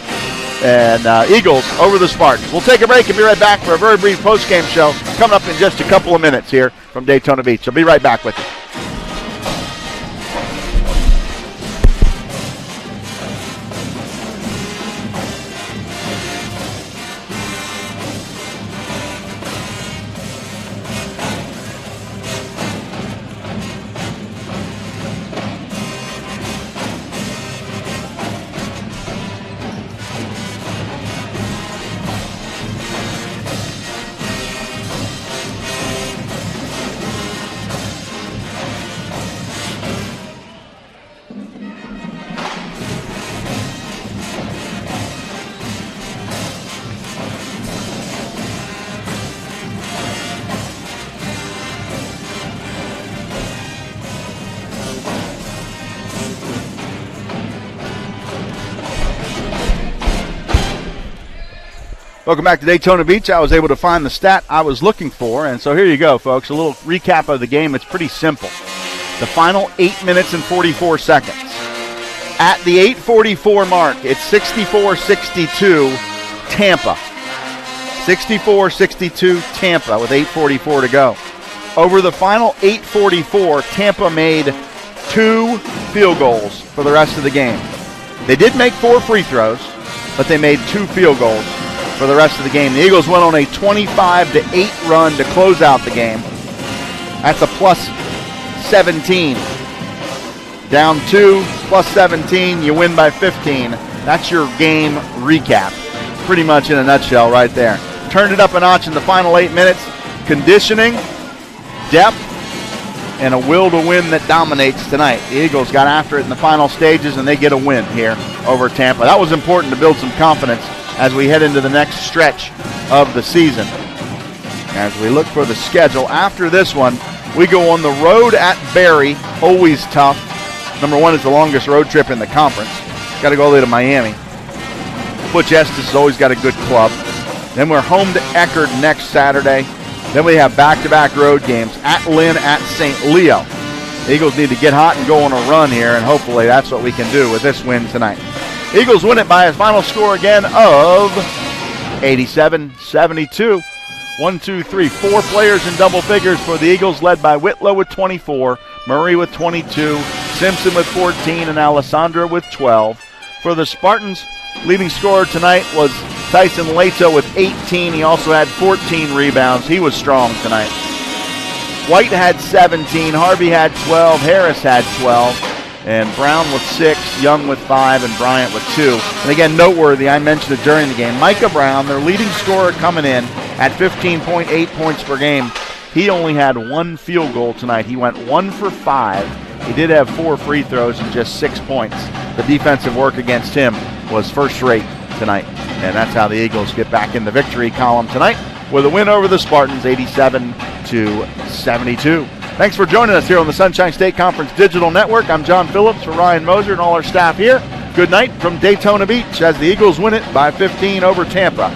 [SPEAKER 3] and Eagles over the Spartans. We'll take a break and be right back for a very brief post-game show coming up in just a couple of minutes here from Daytona Beach. So be right back with you. Welcome back to Daytona Beach. I was able to find the stat I was looking for, and so here you go, folks. A little recap of the game. It's pretty simple. The final 8 minutes and 44 seconds. At the 8:44 mark, it's 64-62 Tampa. 64-62 Tampa with 8:44 to go. Over the final 8:44, Tampa made 2 field goals for the rest of the game. They did make 4 free throws, but they made 2 field goals for the rest of the game. The Eagles went on a 25-8 run to close out the game. That's a plus 17. Down 2, plus 17, you win by 15. That's your game recap. Pretty much in a nutshell right there. Turned it up a notch in the final 8 minutes. Conditioning, depth, and a will to win that dominates tonight. The Eagles got after it in the final stages, and they get a win here over Tampa. That was important to build some confidence as we head into the next stretch of the season. as we look for the schedule. After this one, we go on the road at Barry, always tough. Number one, it's the longest road trip in the conference. Got to go all the way to Miami. Butch Estes has always got a good club. Then we're home to Eckerd next Saturday. Then we have back-to-back road games at Lynn, at St. Leo. The Eagles need to get hot and go on a run here, and hopefully that's what we can do with this win tonight. Eagles win it by a final score again of 87-72. 1, 2, 3, 4 players in double figures for the Eagles, led by Whitlow with 24, Murray with 22, Simpson with 14, and Alessandra with 12. For the Spartans, leading scorer tonight was Tyson Lato with 18. He also had 14 rebounds. He was strong tonight. White had 17, Harvey had 12, Harris had 12, and Brown with 6, Young with 5, and Bryant with 2. And again, noteworthy, I mentioned it during the game, Micah Brown, their leading scorer coming in at 15.8 points per game. He only had 1 field goal tonight. He went 1 for 5. He did have 4 free throws and just 6 points. The defensive work against him was first rate tonight. And that's how the Eagles get back in the victory column tonight with a win over the Spartans, 87-72. Thanks for joining us here on the Sunshine State Conference Digital Network. I'm John Phillips for Ryan Moser and all our staff here. Good night from Daytona Beach as the Eagles win it by 15 over Tampa.